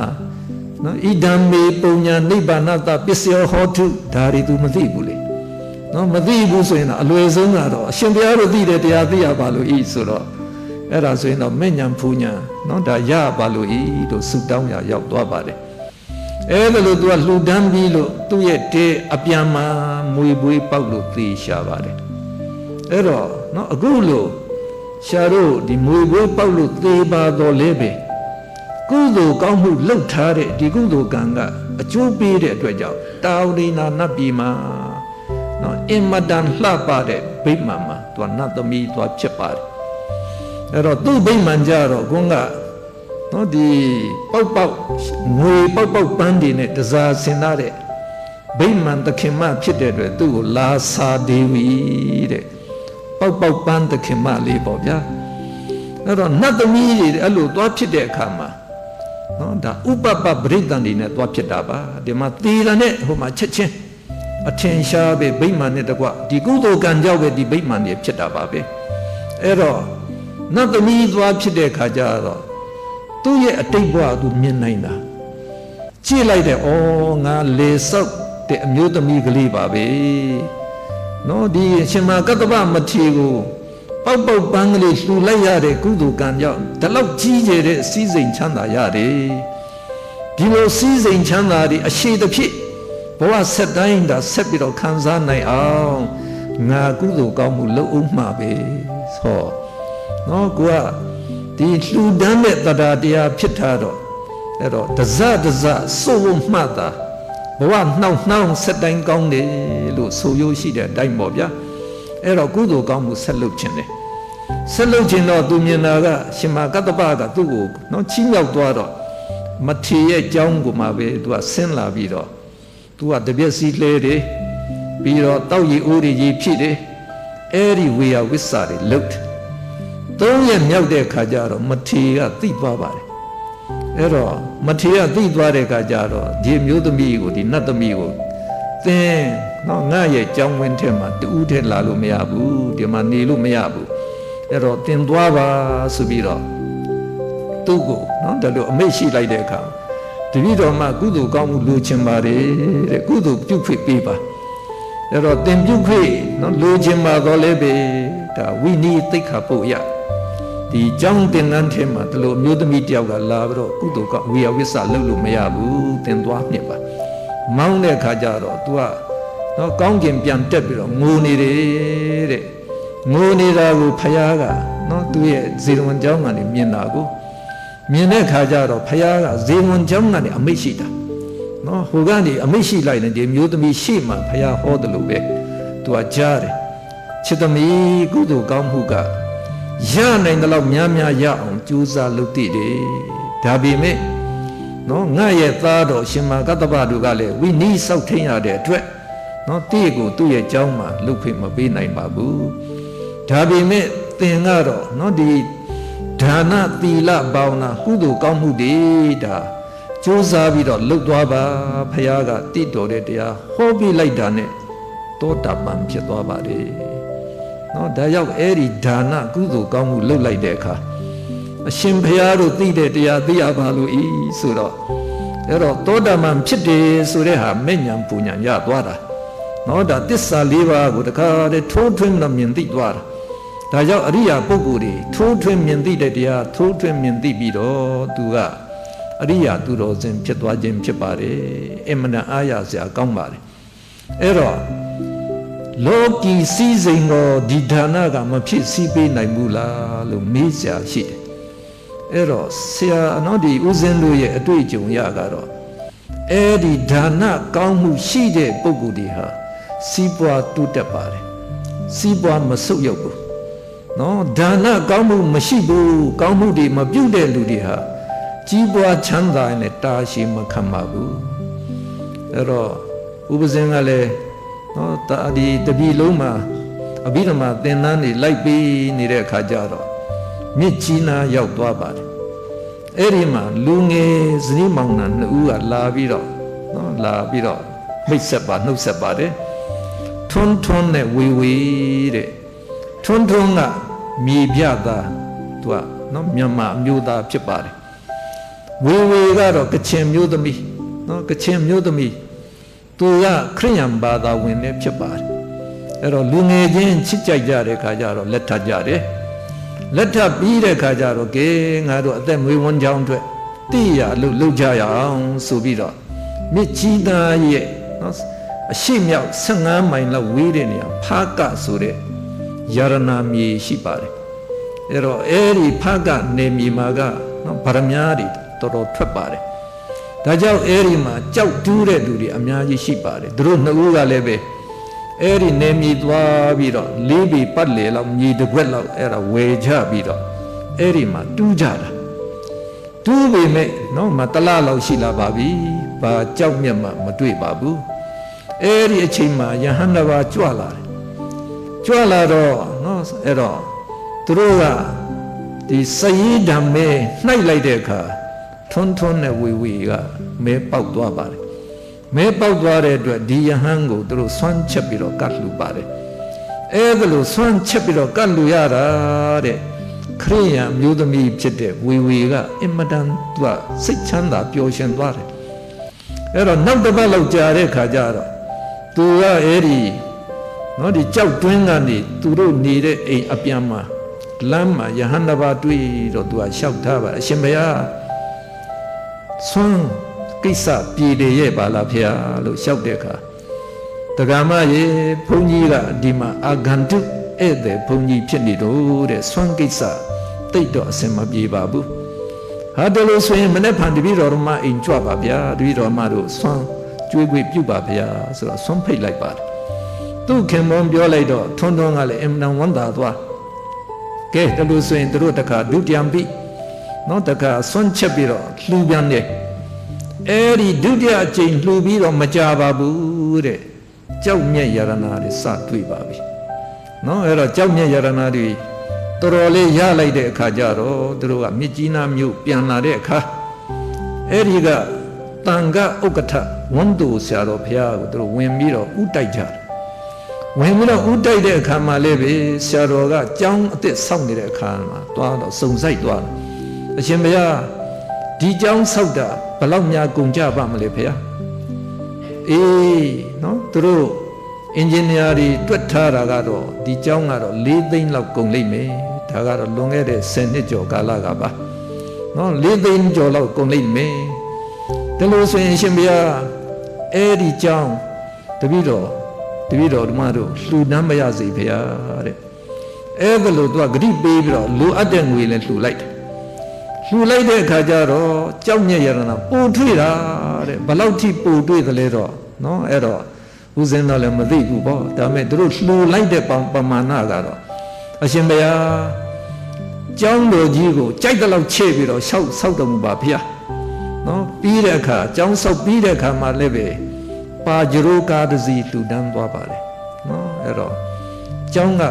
နော်ဣဒံမေပုံညာနိဗ္ဗာနတပစ္စယောဟောတုဒါတွေ तू မသိဘူးလေနော်မသိဘူးဆိုရင်တော့အလွယ်ဆုံးကတော့အရှင်ဘုရားတို့သိတဲ့တရားသိရပါလို့ဤဆိုတော့အဲ့ဒါဆိုရင်တော့မဲ့ညာဖူညာနော်ဒါရပါလို့ဤတို့ဆုတောင်းရရောက်သွားပါတယ်အဲ့ဒါလို့ तू ကလှူဒန်းပြီးလို့သူ့ရဲ့တဲအပြန်မှာမွေပွေးပေါက်လို့သေရှာပါတယ်အဲ့တော့နော်အခုလို့ရှာတို့ဒီမွေပွေးပေါက်လို့သေပါတော့လေပဲကုသိုလ်ကောင်းမှုလှုပ်ထားတဲ့ဒီကုသိုလ်ကံကအကျိုးပေးတဲ့အတွက်ကြောင့်တာဝတိနာနတ်ပြည်မှာနော်အင်မတန်လှပတဲ့ဗိမာန်မှာသူကနတ်သမီးသွားဖြစ်ပါတယ်အဲ့တော့သူ့ဗိမာန်ကြတော့ကွန်းကနော်ဒီပေါက်ပေါက်ငွေပေါက်ပေါက်ပန်းတွေနဲ့တစားဆင်ထားတဲ့ဗိမာန်သခင်မဖြစ်တဲ့အတွက်သူ့ကိုလာစာဒေဝီတဲ့ပေါက်ပေါက်ပန်းသခင်မလေးပေါ့ဗျာအဲ့တော့နတ်သမီးတွေအဲ့လိုသွားဖြစ်တဲ့အခါမှာနော်ဒါဥပပပရိသန်တွေနဲ့သွားဖြစ်တာပါဒီမှာသေတာနဲ့ဟိုမှာချက်ချင်းအထင်ရှားပဲဗိမာန်နဲ့တကွဒီကုသိုလ်ကံကြောင့်ပဲဒီဗိမာန်တွေဖြစ်တာပါပဲအဲ့တော့နတ်သမီးသွားဖြစ်တဲ့အခါကျတော့သူ့ရဲ့အတိတ်ဘဝသူမြင်နိုင်တာကြည့်လိုက်တဲ့ဩငါလေဆောက်တဲ့အမျိုးသမီးကလေးပါပဲနော်ဒီရှင်မကတ္တဗမထေကိုပေါက်ပေါက်ပန်းကလေးလှူလိုက်ရတဲ့ကုသိုလ်ကံကြောင့်ဒီလောက်ကြီးကျယ်တဲ့စည်းစိမ်ချမ်းသာရတယ်ဒီလိုစည်းစိမ်ချမ်းသာတွေအရှိတစ်ဖြစ်ဘဝဆက်တိုင်းဒါဆက်ပြီးတော့ခံစားနိုင်အောင်ငါကုသိုလ်ကောင်းမှုလုပ်အောင်မှာပဲဟောနော်ကိုကဒီလှူဒန်းတဲ့တရားတရားဖြစ်တာတော့အဲ့တော့တဇတဇစိုးဝမှတ်တာဘဝနှောင်းဆက်တိုင်းကောင်းတယ်လို့ဆိုရိုးရှိတဲ့အတိုင်းပေါ့ဗျာအဲ့တော့ကုသိုလ်ကောင်းမှုဆက်လုပ်ခြင်းတယ်ဆက်လုပ်ခြင်းတော့သူမြင်တာကရှင်မကတ္တပကသူ့ကိုနော်ချီးမြှောက်သွားတော့မထေရဲ့เจ้าကိုမှပဲသူကဆင်းလာပြီးတော့သူကတပြက်စီလဲတယ်ပြီးတော့တောက်ရည်အိုးရည်ဖြစ်တယ်အဲ့ဒီဝေယဝိဆာတွေလုတ်သုံးရက်မြောက်တဲ့ခါကျတော့မထေကသိသွားပါတယ်အဲ့တော့မထေကသိသွားတဲ့ခါကျတော့ဒီမျိုးသမီးကိုဒီနတ်သမီးကိုသင်နော်ငါရဲ့ကြောင်းဝင်းထဲမှာတူးထဲလာလို့မရဘူးဒီမှာနေလို့မရဘူးအဲ့တော့သင်သွားပါဆိုပြီးတော့သူ့ကိုနော်ဒါလို့အမိတ်ရှိလိုက်တဲ့အခါတပည့်တော်မှကုသိုလ်ကောင်းမှုလိုချင်ပါတယ်တဲ့ကုသိုလ်ပြုခွင့်ပေးပါအဲ့တော့သင်ပြုခွင့်နော်လိုချင်ပါတော့လည်းပဲဒါဝိနည်းသိက္ခာပုဒ်ရဒီကြောင်းသင်္ကန်းထဲမှာဒါလို့မျိုးသမီးတယောက်ကလာပြီးတော့ကုသိုလ်ကဝေယဝိဆလုပ်လို့မရဘူးသင်သွားနှစ်ပါမောင်းတဲ့ခါကျတော့ तू ကနော်ကောင်းကင်ပြန်တက်ပြီးတော့ငိုနေတယ်တဲ့ငိုနေတာကိုဖယားကနော်သူ့ရဲ့ဇေရဝန်ကျောင်းကနေမြင်တာကိုမြင်တဲ့ခါကျတော့ဖယားကဇေရဝန်ကျောင်းကနေအမိတ်ရှိတာနော်ဟိုကနေအမိတ်ရှိလိုက်ရင်ဒီမျိုးသမီးရှေ့မှာဖယားဟောတယ်လို့ပဲ तू ကကြားတယ်ချစ်သမီးကုသိုလ်ကောင်းမှုကရနိုင်တဲ့လောက်များများရအောင်ကြိုးစားလုပ်တည်တယ်ဒါပေမဲ့နော်ငါရဲ့သားတော်ရှင်မကတ္တဗတို့ကလည်းဝိနည်းစောက်ထိန်ရတဲ့အတွက်နော်တိကိုသူ့ရဲ့เจ้าမှာလုပ်ခွင့်မပေးနိုင်ပါဘူးဒါပေမဲ့သင်ကတော့နော်ဒီဒါနသီလဘာဝနာကုသိုလ်ကောင်းမှုတွေဒါကြိုးစားပြီးတော့လုပ်သွားပါဖခင်ကတိတော်တဲ့တရားဟောပြလိုက်တာနဲ့တောတာပန်ဖြစ်သွားပါတယ်နော်ဒါရောက်အဲ့ဒီဒါနကုသိုလ်ကောင်းမှုလုပ်လိုက်တဲ့အခါအရှင်ဘုရားတို့သိတဲ့တရားသိရပါလို့ဤဆိုတော့အဲ့တော့တောတာပန်ဖြစ်တယ်ဆိုတဲ့ဟာမဲ့ညာပူညာရသွားတာနော်ဒါတစ္ဆာ၄ပါးကိုတခါတည်းထိုးထွင်းတော့မြင်သိသွားတာဒါကြောင့်အရိယာပုဂ္ဂိုလ်တွေထိုးထွင်းမြင်သိတဲ့တရားထိုးထွင်းမြင်သိပြီးတော့သူကအရိယာသူတော်စင်ဖြစ်သွားခြင်းဖြစ်ပါတယ်အမှန်တန်အားရစရာကောင်းပါတယ်အဲ့တော့ လောကီစည်းစိမ်တော်ဒီဒါနကမဖြစ်စည်းပေးနိုင်ဘူးလားလို့မေးစရာရှိတယ်အဲ့တော့ဆရာဒီဦးဇင်းတို့ရဲ့အတွေ့အကြုံရကတော့အဲ့ဒီဒါနကောင်းမှုရှိတဲ့ပုဂ္ဂိုလ်တွေဟာစီးပွားတိုးတက်ပါတယ်စီးပွားမဆုတ်ယုတ်ဘူးဒါနကောင်းမှုမရှိဘူးကောင်းမှုတွေမပြုတ်တဲ့လူတွေဟာကြီးပွားချမ်းသာနဲ့တာရှိမခံပါဘူးအဲ့တော့ဥပဇင်ကလည်းတာဒီတပည့်လုံးမှာအဘိဓမ္မာသင်္นานတွေလိုက်ပြီးနေတဲ့အခါကျတော့မြစ်ကြီးနားရောက်သွားပါတယ်အဲ့ဒီမှာလူငယ်ဇနီးမောင်နှံနှစ်ဦးကလာပြီးတော့မိတ်ဆက်ပါနှုတ်ဆက်ပါတယ်ထွန်းထွန်းနဲ့ဝေဝေတဲ့ထွန်းထွန်းကမြေပြသားသူကမြန်မာအမျိုးသားဖြစ်ပါတယ်ဝေဝေကတော့ကချင်မျိုးသမီးကချင်မျိုးသမီးသူကခရစ်ယာန်ဘာသာဝင်လည်းဖြစ်ပါတယ်အဲ့တော့လူငယ်ချင်းချစ်ကြိုက်ကြတဲ့ခါကျတော့လက်ထပ်ကြတယ်လက်ထပ်ပြီးတဲ့ခါကျတော့ကဲငါတို့အသက်မွေးဝမ်းကြောင်းအတွက်တိရလို့လုပ်ကြရအောင်ဆိုပြီးတော့မြစ်ကြီးသားရဲ့အရှိမြောက်15မိုင်လောက်ဝေးတဲ့နေရာဖားကဆိုတဲ့ယရနာမြေရှိပါတယ်အဲ့တော့အဲ့ဒီဖားကနေမြေမှာကဗရမ ्या တွေတော်တော်ထွက်ပါတယ်ဒါကြောင့်အဲ့ဒီမှာကြောက်တူးတဲ့လူတွေအများကြီးရှိပါတယ်သူတို့နှစ်ဦးကလည်းပဲအဲ့ဒီနေမြေသွားပြီးတော့လေးပေပတ်လေလောက်မြေတစ်ခွက်လောက်အဲ့ဒါဝယ်ချပြီးတော့အဲ့ဒီမှာတူးကြတာတူးပေမဲ့မတလားလောက်ရှိလာပါပြီဘာကြောက်မြတ်မှမတွေ့ပါဘူးအဲ့ဒီအချိန်မှာယဟန်တစ်ပါးကြွလာတယ်ကြွလာတော့အဲ့တော့သူတို့ကဒီစည်ဓမ္မဲနှိုက်လိုက်တဲ့အခါထွန်းထွန်းနဲ့ဝေဝေကမဲပေါက်သွားပါတယ်မဲပေါက်သွားတဲ့အတွက်ဒီယဟန်ကိုသူတို့ဆွမ်းချက်ပြီးတော့ကတ်လှူပါတယ်အဲ့ဒါလို့ဆွမ်းချက်ပြီးတော့ကတ်လှူရတာတဲ့ခရိယာမျိုးသမီးဖြစ်တဲ့ဝေဝေကအင်မတန်သူကစိတ်ချမ်းသာပျော်ရွှင်သွားတယ်အဲ့တော့နောက်တစ်ပတ်လောက်ကြာတဲ့ခါကျတော့သူကအဲ့ဒီဒီကြောက်တွင်းကနေသူတို့နေတဲ့အိမ်အပြန်မှာလမ်းမှာယဟန်တစ်ပါးတွေ့တော့သူကလျှောက်ထားပါအရှင်ဘုရားဆွမ်းကိစ္စပြည်တယ်ရဲ့ပါလားဖေလို့လျှောက်တဲ့အခါတက္ကမရေဘုန်းကြီးကဒီမှာအာဂန္တုဧည့်သည်ဘုန်းကြီးဖြစ်နေတော့တဲ့ဆွမ်းကိစ္စတိတ်တော့အစင်မပြေပါဘူးဟာတလို့ဆိုရင်မနေ့ဖန်တပည့်တော်မအိမ်ကြွပါဗျာတပည့်တော်မတို့ဆွမ်းကျွေးခွေပြုပါဗျာဆိုတော့ဆွမ်းဖိတ်လိုက်ပါတယ်သူခင်မွန်ပြောလိုက်တော့ထွန်းထွန်းကလည်းအင်မတန်ဝမ်းသာသွားကဲတလို့ဆိုရင်တို့တခါဒုတိယပိတခါဆွမ်းချက်ပြီးတော့လှူပြန်တယ်အဲ့ဒီဒုတိယအကြိမ်လှူပြီးတော့မကြပါဘူးတဲ့ကြောက်မြက်ယရနာတွေစတွေ့ပါပြီအဲ့တော့ကြောက်မြက်ယရနာတွေတော်တော်လေးရလိုက်တဲ့အခါကျတော့သူတို့ကမြစ်ကြီးနားမြို့ပြန်လာတဲ့အခါအဲ့ဒီကတန်ခဥက္ကဋ္ဌဝန်တူဆရာတော်ဘုရားကိုသူတို့ဝင်ပြီးတော့ဥတိုက်ကြတယ်ဝင်ပြီးတော့ဥတိုက်တဲ့အခါမှာလည်းပဲဆရာတော်ကကြောင်းအစ်စ်ဆောက်နေတဲ့အခါမှာသွားတော့စုံဆိုင်သွားတယ်အရှင်ဘုရားဒီကြောင်းဆောက်တာဘလောက်များကုန်ကြပါမလဲဖေ။အေးသူတို့အင်ဂျင်နီယာတွေတွက်ထားတာကတော့ဒီကြောင်းကတော့4 သိန်းလောက်ကုန်လိမ့်မယ်။ဒါကတော့လွန်ခဲ့တဲ့10 နှစ်ကျော်ကာလကပါ။4 သိန်းကျော်လောက်ကုန်လိမ့်မယ်။ဒါလို့ဆိုရင်ရှင်ဘုရားအဲ့ဒီကြောင်းတပည့်တော်ဓမ္မတို့လှူဒန်းမရစေဖေတဲ့။အဲ့ဒါလို့သူကဂရိပေးပြီးတော့လိုအပ်တဲ့ငွေလည်းလှူလိုက်တယ်လှူလိုက်တဲ့အခါကျတော့ကြောက်မြက်ရတနာပို့ထွေးတာတဲ့ဘလောက်ထိပို့ထွေးသလဲတော့အဲ့တော့ဦးဇင်းတော်လည်းမသိဘူးပေါ့ဒါပေမဲ့သူတို့လှူလိုက်တဲ့ပမာဏကတော့အရှင်ဘုရားကျောင်းတော်ကြီးကိုကြိုက်တဲ့လောက်ချဲ့ပြီးတော့ဆောက်တော်မူပါဗျာပြီးတဲ့အခါကျောင်းဆောက်ပြီးတဲ့အခါမှာလည်းပဲပါကြရိုးကားတစ်စီးလှူဒန်းသွားပါတယ်အဲ့တော့ကျောင်းက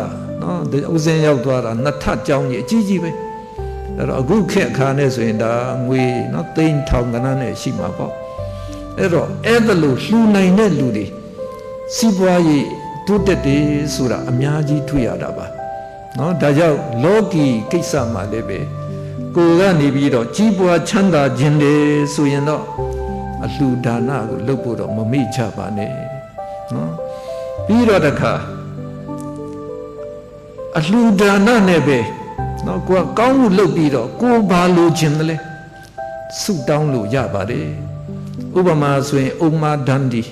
ဦးဇင်းရောက်သွားတာနှစ်ထပ်ကျောင်းကြီးအကြီးကြီးပဲအဲ့တော့အခုခေတ်အခါနဲ့ဆိုရင်ဒါငွေသိန်းထောင်ကဏ္ဍနဲ့ရှိမှာပေါ့အဲ့တော့အဲ့ဒါလို့လှူနိုင်တဲ့လူတွေစီးပွားရေးတိုးတက်တယ်ဆိုတာအများကြီးတွေ့ရတာပါဒါကြောင့်လောကီကိစ္စမှာလည်းပဲကိုယ်ကနေပြီးတော့ကြီးပွားချမ်းသာခြင်းတယ်ဆိုရင်တော့အလှူဒါနကိုလုပ်ဖို့တော့မမေ့ချပါနဲ့ပြီးတော့တခါအလှူဒါနနဲ့ပဲကိုယ်ကောင်းမှုလုပ်ပြီးတော့ကိုယ်ဘာလိုချင်တယ်လဲဆုတောင်းလို့ရပါတယ်ဥပမာဆိုရင်ဥမ္မာဒန္ဒီ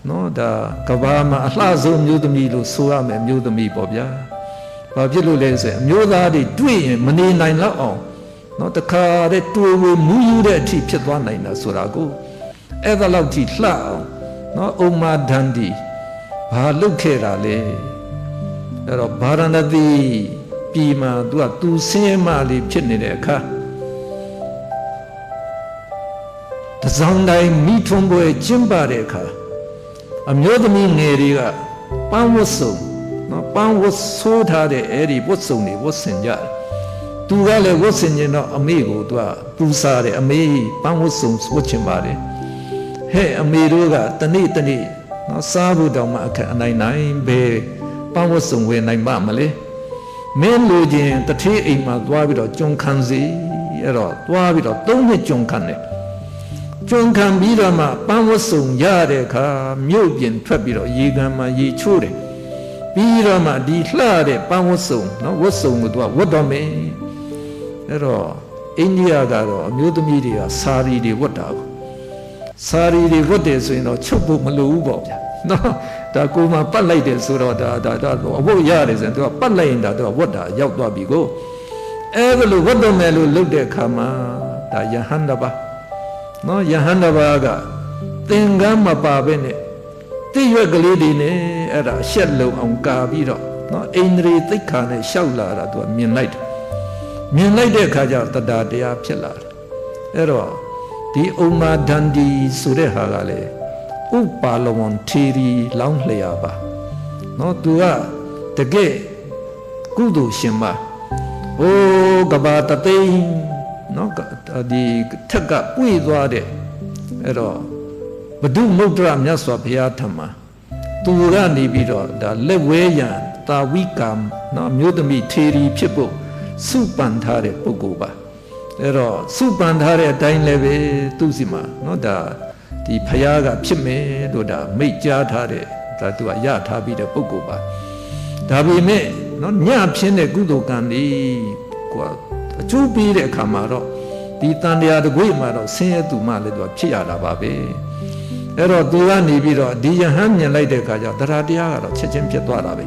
နော်ဒါကဘာမှာအလှဆုံးမျိုးသမီးလို့ဆိုရမယ်မျိုးသမီးပေါ့ဗျာဘာဖြစ်လို့လဲဆိုရင်အမျိုးသားတွေတွေ့ရင်မနေနိုင်တော့အောင်နော်တခါတည်းတွေ့ဝမူးယူတဲ့အထိဖြစ်သွားနိုင်တာဆိုတာကိုအဲ့ဒါလောက်ထိလှအောင်နော်ဥမာဒန္ဒီဘာလုပ်ခဲ့တာလဲအဲ့တော့ဗာရဏသီပြည်မှာသူဆင်းရဲမှလေးဖြစ်နေတဲ့အခါတစောင်းတိုင်းမိထွန်းပွဲကျင်းပတဲ့အခါအမျိုးသမီးငယ်တွေကပန်းဝတ်စုံနော်ပန်းဝတ်ဆိုးထားတဲ့အဲ့ဒီဝတ်စုံတွေဝတ်ဆင်ကြတယ်သူကလည်းဝတ်ဆင်ရင်တော့အမေကိုပူစားတယ်အမေပန်းဝတ်စုံဝတ်ချင်ပါတယ်ဟဲ့အမေတို့ကတနေ့နော်စားဖို့တောင်မှအခက်အနိုင်ပဲပန်းဝတ်စုံဝယ်နိုင်ပါမလဲမင်းလူချင်းတထေးအိမ်မှာသွားပြီးတော့ကြုံခံစီအဲ့တော့သွားပြီးတော့၃နှစ်ကြုံခံတယ်ကြုံခံပြီးတော့မှပန်းဝတ်စုံရတဲ့အခါမြို့ပြင်ထွက်ပြီးတော့ရေကန်မှာရေချိုးတယ်ပြီးတော့မှဒီလှတဲ့ပန်းဝတ်စုံနော်ဝတ်စုံကိုဝတ်တော်မယ်အဲ့တော့အိန္ဒိယကတော့အမျိုးသမီးတွေကစာရီတွေဝတ်တာကိုစာရီတွေဝတ်တယ်ဆိုရင်တော့ချုပ်ဖို့မလိုဘူးပေါ့ဗျာနော်ဒါကိုမှပတ်လိုက်တယ်ဆိုတော့ဒါအဖို့ရတယ်ဆိုရင်သူကပတ်လိုက်ရင်ဒါသူကဝတ်တာရောက်သွားပြီကိုအဲ့ဒါလိုဝတ်တော်မယ်လို့လုပ်တဲ့အခါမှာဒါယဟန်တပါနော်ယဟန်တပါကသင်္ကန်းမပါဘဲနဲ့တိရွက်ကလေးတွေနဲ့အဲ့ဒါရှက်လုံအောင်ကာပြီးတော့နော်အိန္ဒြေသိက္ခာနဲ့ရှောက်လာတာသူကမြင်လိုက်တယ်မြင်လိုက်တဲ့အခါကျတတ္တာတရားဖြစ်လာတယ်အဲ့တော့ဒီဥမာဒန္ဒီဆိုတဲ့ဟာကလေဥပါလဝံထေရီလောင်းလျာပါနော်သူကတကယ်ကုသိုလ်ရှင်ပါဟိုကဘာတသိန်းနော်ဒီထက်ကပွေသွားတဲ့အဲ့တော့ဘဒုမုဒ္ဒရာမြတ်စွာဘုရားထံမှာသူကနေပြီးတော့ဒါလက်ဝဲရန်တာဝိကံနော်မျိုးသမီးထေရီဖြစ်ဖို့စုပန်ထားတဲ့ပုဂ္ဂိုလ်ပါအဲ့တော့စုပန်ထားတဲ့အတိုင်းလည်းပဲသူစီမှာနော်ဒါဒီဘုရားကဖြစ်မယ်လို့ဒါမိတ်ကြားထားတဲ့ဒါသူကရထားပြီးတဲ့ပုဂ္ဂိုလ်ပါဒါပေမဲ့နော်ညဖြစ်တဲ့ကုသိုလ်ကံဒီကိုအကျိုးပေးတဲ့အခါမှာတော့ဒီတန်တရားတကွေ့မှာတော့ဆင်းရဲသူမှလည်းသူဖြစ်ရတာပါပဲအဲ့တော့သူကနေပြီးတော့ဒီယဟန်မြင်လိုက်တဲ့အခါကျတရားတရားကတော့ချက်ချင်းဖြစ်သွားတာပဲ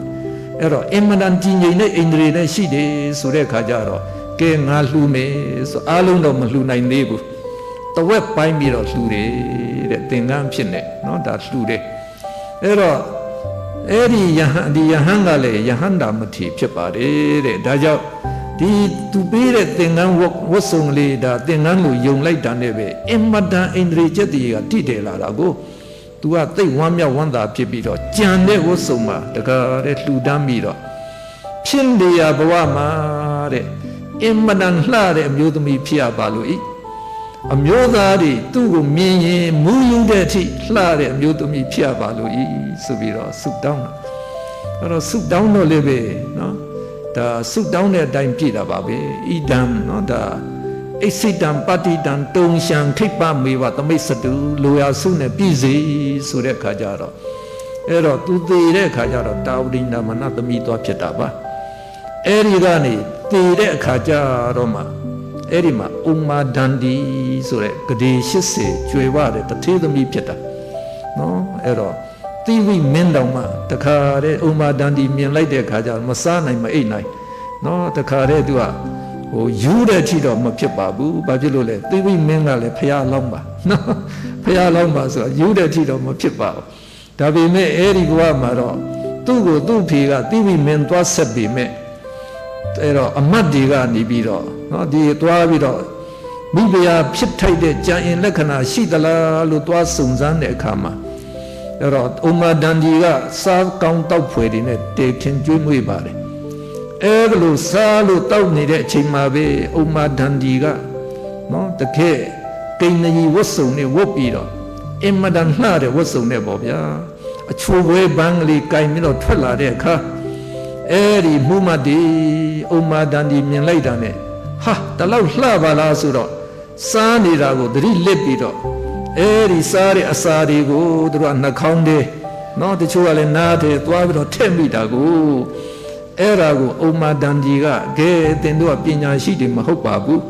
အဲ့တော့အင်မတန်ကြည်ငြိမ်တဲ့အိန္ဒြေနဲ့ရှိတယ်ဆိုတဲ့အခါကျတော့ကဲငါလှူမယ်ဆိုအားလုံးတော့မလှူနိုင်သေးဘူးတဝက်ပိုင်းပြီးတော့လှူတယ်တဲ့သင်္ကန်းဖြစ်နေနော်ဒါလှူတယ်အဲ့တော့အဲ့ဒီယဟန်ကလည်းယဟန္တာမထေဖြစ်ပါတယ်တဲ့ဒါကြောင့်ဒီသူပေးတဲ့သင်္ကန်းဝတ်စုံလေးဒါသင်္ကန်းကိုယုံလိုက်တာနဲ့ပဲအင်မတန်အိန္ဒြေကျက်တီကတိတယ်လာတာကိုသူကသိဝမ်းမြောက်ဝမ်းသာဖြစ်ပြီးတော့ကြံတဲ့ဝတ်စုံမှာတကားတဲ့လှူဒန်းပြီးတော့ဖြစ်နေရဘဝမှာတဲ့အင်မတန်လှတဲ့အမျိုးသမီးဖြစ်ရပါလို့ဤအမျိုးသားတွေသူ့ကိုမြင်ရင်မူးယုံတဲ့အထိလှတဲ့အမျိုးသမီးဖြစ်ရပါလို့ဤဆိုပြီးတော့ဆုတောင်းတာအဲ့တော့ဆုတောင်းတော့လည်းပဲနော်ဒါဆုတောင်းတဲ့အတိုင်းပြည့်တာပါပဲဣဒံနော်ဒါအိစိတံပတိတံတုံရှံခိပ္ပမေဝသမိတ်စတုလိုရာဆုနဲ့ပြည့်စေဆိုတဲ့ခါကျတော့အဲ့တော့သူသေးတဲ့ခါကျတော့တာဝတိနာမနသမီးသွားဖြစ်တာပါအဲ့ဒီကနေတည်တဲ့အခါကျတော့မှအဲ့ဒီမှာဥမာဒန္ဒီဆိုတဲ့ဂဒေ80ကျွေဝတဲ့တထေးသမီးဖြစ်တာနော်အဲ့တော့တိဝိမင်းတော်မှတခါတဲ့ဥမာဒန္ဒီမြင်လိုက်တဲ့အခါကျတော့မစားနိုင်မအိပ်နိုင်နော်တခါတဲ့သူကဟိုယူတဲ့အထိတော့မဖြစ်ပါဘူးဘာဖြစ်လို့လဲတိဝိမင်းကလည်းဖျားလောင်းပါနော်ဖျားလောင်းပါဆိုတော့ယူတဲ့အထိတော့မဖြစ်ပါဘူးဒါပေမဲ့အဲ့ဒီဘဝမှာတော့သူ့ကိုသူ့ဖေကတိဝိမင်းသွားဆက်ပေမဲ့အဲ့တော့အမတ်တွေကနေပြီးတော့နော်ဒီသွားပြီးတော့မိဖုရားဖြစ်ထိုက်တဲ့ကြံရင်လက္ခဏာရှိသလားလို့သွားစုံစမ်းတဲ့အခါမှာအဲ့တော့ဥမာဒန္ဒီကစားကောင်းတောက်ဖွယ်တွေနဲ့တေခင်ကျွေးမွေးပါတယ်အဲ့ဒါလို့စားလို့တောက်နေတဲ့အချိန်မှာပဲဥမာဒန္ဒီကနော်တကယ်ကိန်းကြီးဝတ်စုံနဲ့ဝတ်ပြီးတော့အင်မတန်လှတဲ့ဝတ်စုံနဲ့ပေါ့ဗျာအချိုးပွဲပန်းကလေးကင်ပြီးတော့ထွက်လာတဲ့အခါအဲ့ဒီမူမတီဥမာဒန္ဒီမြင်လိုက်တာနဲ့ဟာတလောက်လှပါလားဆိုတော့စားနေတာကိုသတိလစ်ပြီးတော့အဲ့ဒီစားတဲ့အစာတွေကိုသူတို့ကနှာခေါင်းထဲနော်တချို့ကလည်းနားထဲသွားပြီးတော့ထည့်မိတာကိုအဲ့ဒါကိုဥမာဒန္ဒီကကဲတင်တို့ကပညာရှိတယ်မဟုတ်ပါဘူး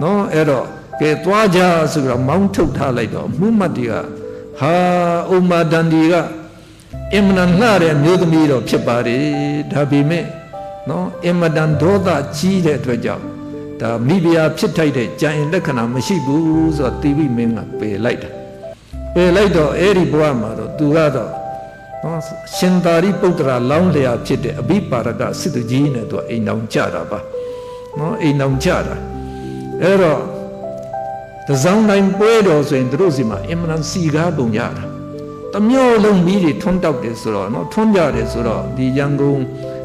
နော်အဲ့တော့ကဲသွားကြဆိုတော့မောင်းထုတ်ထားလိုက်တော့မူမတီက ဟာဥမာဒန္ဒီကအင်မတန်လှတဲ့အမျိုးသမီးတော့ဖြစ်ပါတယ်ဒါပေမဲ့နော်အင်မတန်ဒေါသကြီးတဲ့အတွက်ကြောင့်ဒါမိဖုရားဖြစ်ထိုက်တဲ့ကြံလက္ခဏာမရှိဘူးဆိုတော့တိဝိမင်းကပယ်လိုက်တာပယ်လိုက်တော့အဲ့ဒီဘဝမှာတော့သူကတော့နော်ရှင်သာရိပုတ္တရာလောင်းလျာဖြစ်တဲ့အဘိပါရကစစ်သူကြီးနဲ့သူအိမ်အောင်ကြတာပါနော်အိမ်အောင်ကြတာအဲ့တော့တစောင်းတိုင်းပွဲတော်ဆိုရင်သူတို့စီမှာအင်မတန်စီကားပုံရတာတမျိုးလုံးမိတွေထွန်းတောက်တယ်ဆိုတော့နော်ထွန်းကြတယ်ဆိုတော့ဒီရန်ကုန်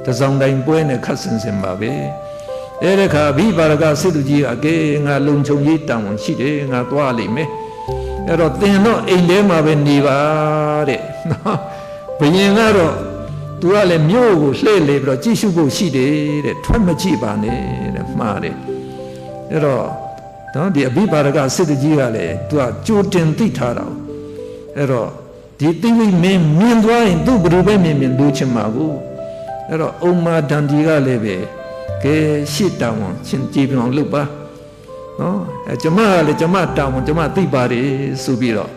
တစောင်းတိုင်းပွဲနဲ့ခတ်ဆင်ဆင်ပါပဲအဲ့ဒီခါဘိပါရကစစ်သူကြီးကအကဲငါလုံချုံကြီးတန်ဝန်ရှိတယ်ငါသွားလိမ့်မယ်အဲ့တော့သင်တော့အိမ်ထဲမှာပဲနေပါတဲ့နော်ဘယင်ကတော့သူကလည်းမြို့ကိုလှည့်လေပြီးတော့ကြည့်ရှုဖို့ရှိတယ်တဲ့ထွက်မကြည့်ပါနဲ့တဲ့မှားတယ်အဲ့တော့နော်ဒီအဘိပါရကစစ်တကြီးကလည်းသူကကြိုတင်သိထားတာအဲ့တော့ဒီသိဝိမင်းမြင်သွားရင်သူ့ဘယ်လိုပဲမြင်လူချင်မှာကိုအဲ့တော့ဥမာဒန္ဒီကလည်းပဲကဲရှစ်တောင်ရှင်ကြည်ပြောင်လုပ်ပါနော်အဲကျမကလည်းကျမတောင်ကျမသိပါတယ်ဆိုပြီးတော့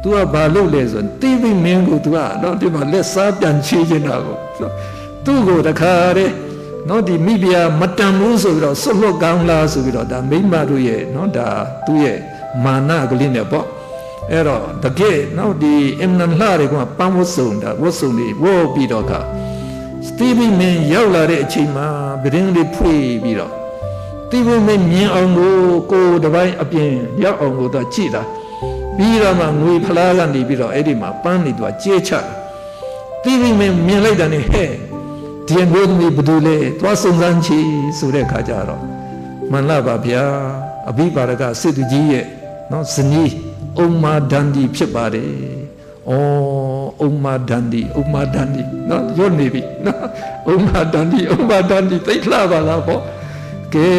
သူကဘာလုပ်လဲဆိုသိဝိမင်းကိုသူကတော့ဒီမှာလက်စားပြန်ချေးနေတာကိုသူ့ကိုတခါတည်းနော်ဒီမိဖုရားမတန်ဘူးဆိုပြီးတော့ဆွတ်လွတ်ကောင်းလားဆိုပြီးတော့ဒါမိမတို့ရဲ့နော်ဒါသူ့ရဲ့မာနကလေးနဲ့ပေါ့အဲ့တော့တကယ်နော်ဒီအင်နန်လှတွေကပန်းဝတ်စုံတာဝတ်စုံတွေဝတ်ပြီးတော့ကစတီဗီမင်းရောက်လာတဲ့အချိန်မှာဗရင်လေးဖွေပြီးတော့စတီဗီမင်းမြင်အောင်ကိုတပိုင်းအပြင်ရောက်အောင်ကိုတော့ကြည့်တာပြီးတော့မှငွေဖလားကနေပြီးတော့အဲ့ဒီမှာပန်းနေတော့ကျဲချစတီဗီမင်းမြင်လိုက်တာနဲ့ဟဲ့ဒီအမျိုးသမီးဘယ်သူလဲသွားစုံစမ်းချီဆိုတဲ့ခါကျတော့မှန်လားပါဗျာအဘိပါရကစစ်သူကြီးရဲ့နော်ဇနီးဥမာဒန္ဒီဖြစ်ပါတယ်ဩဥမာဒန္ဒီနော်ရွတ်နေပြီနော်ဥမာဒန္ဒီသိလှပါလားပေါ့ကဲ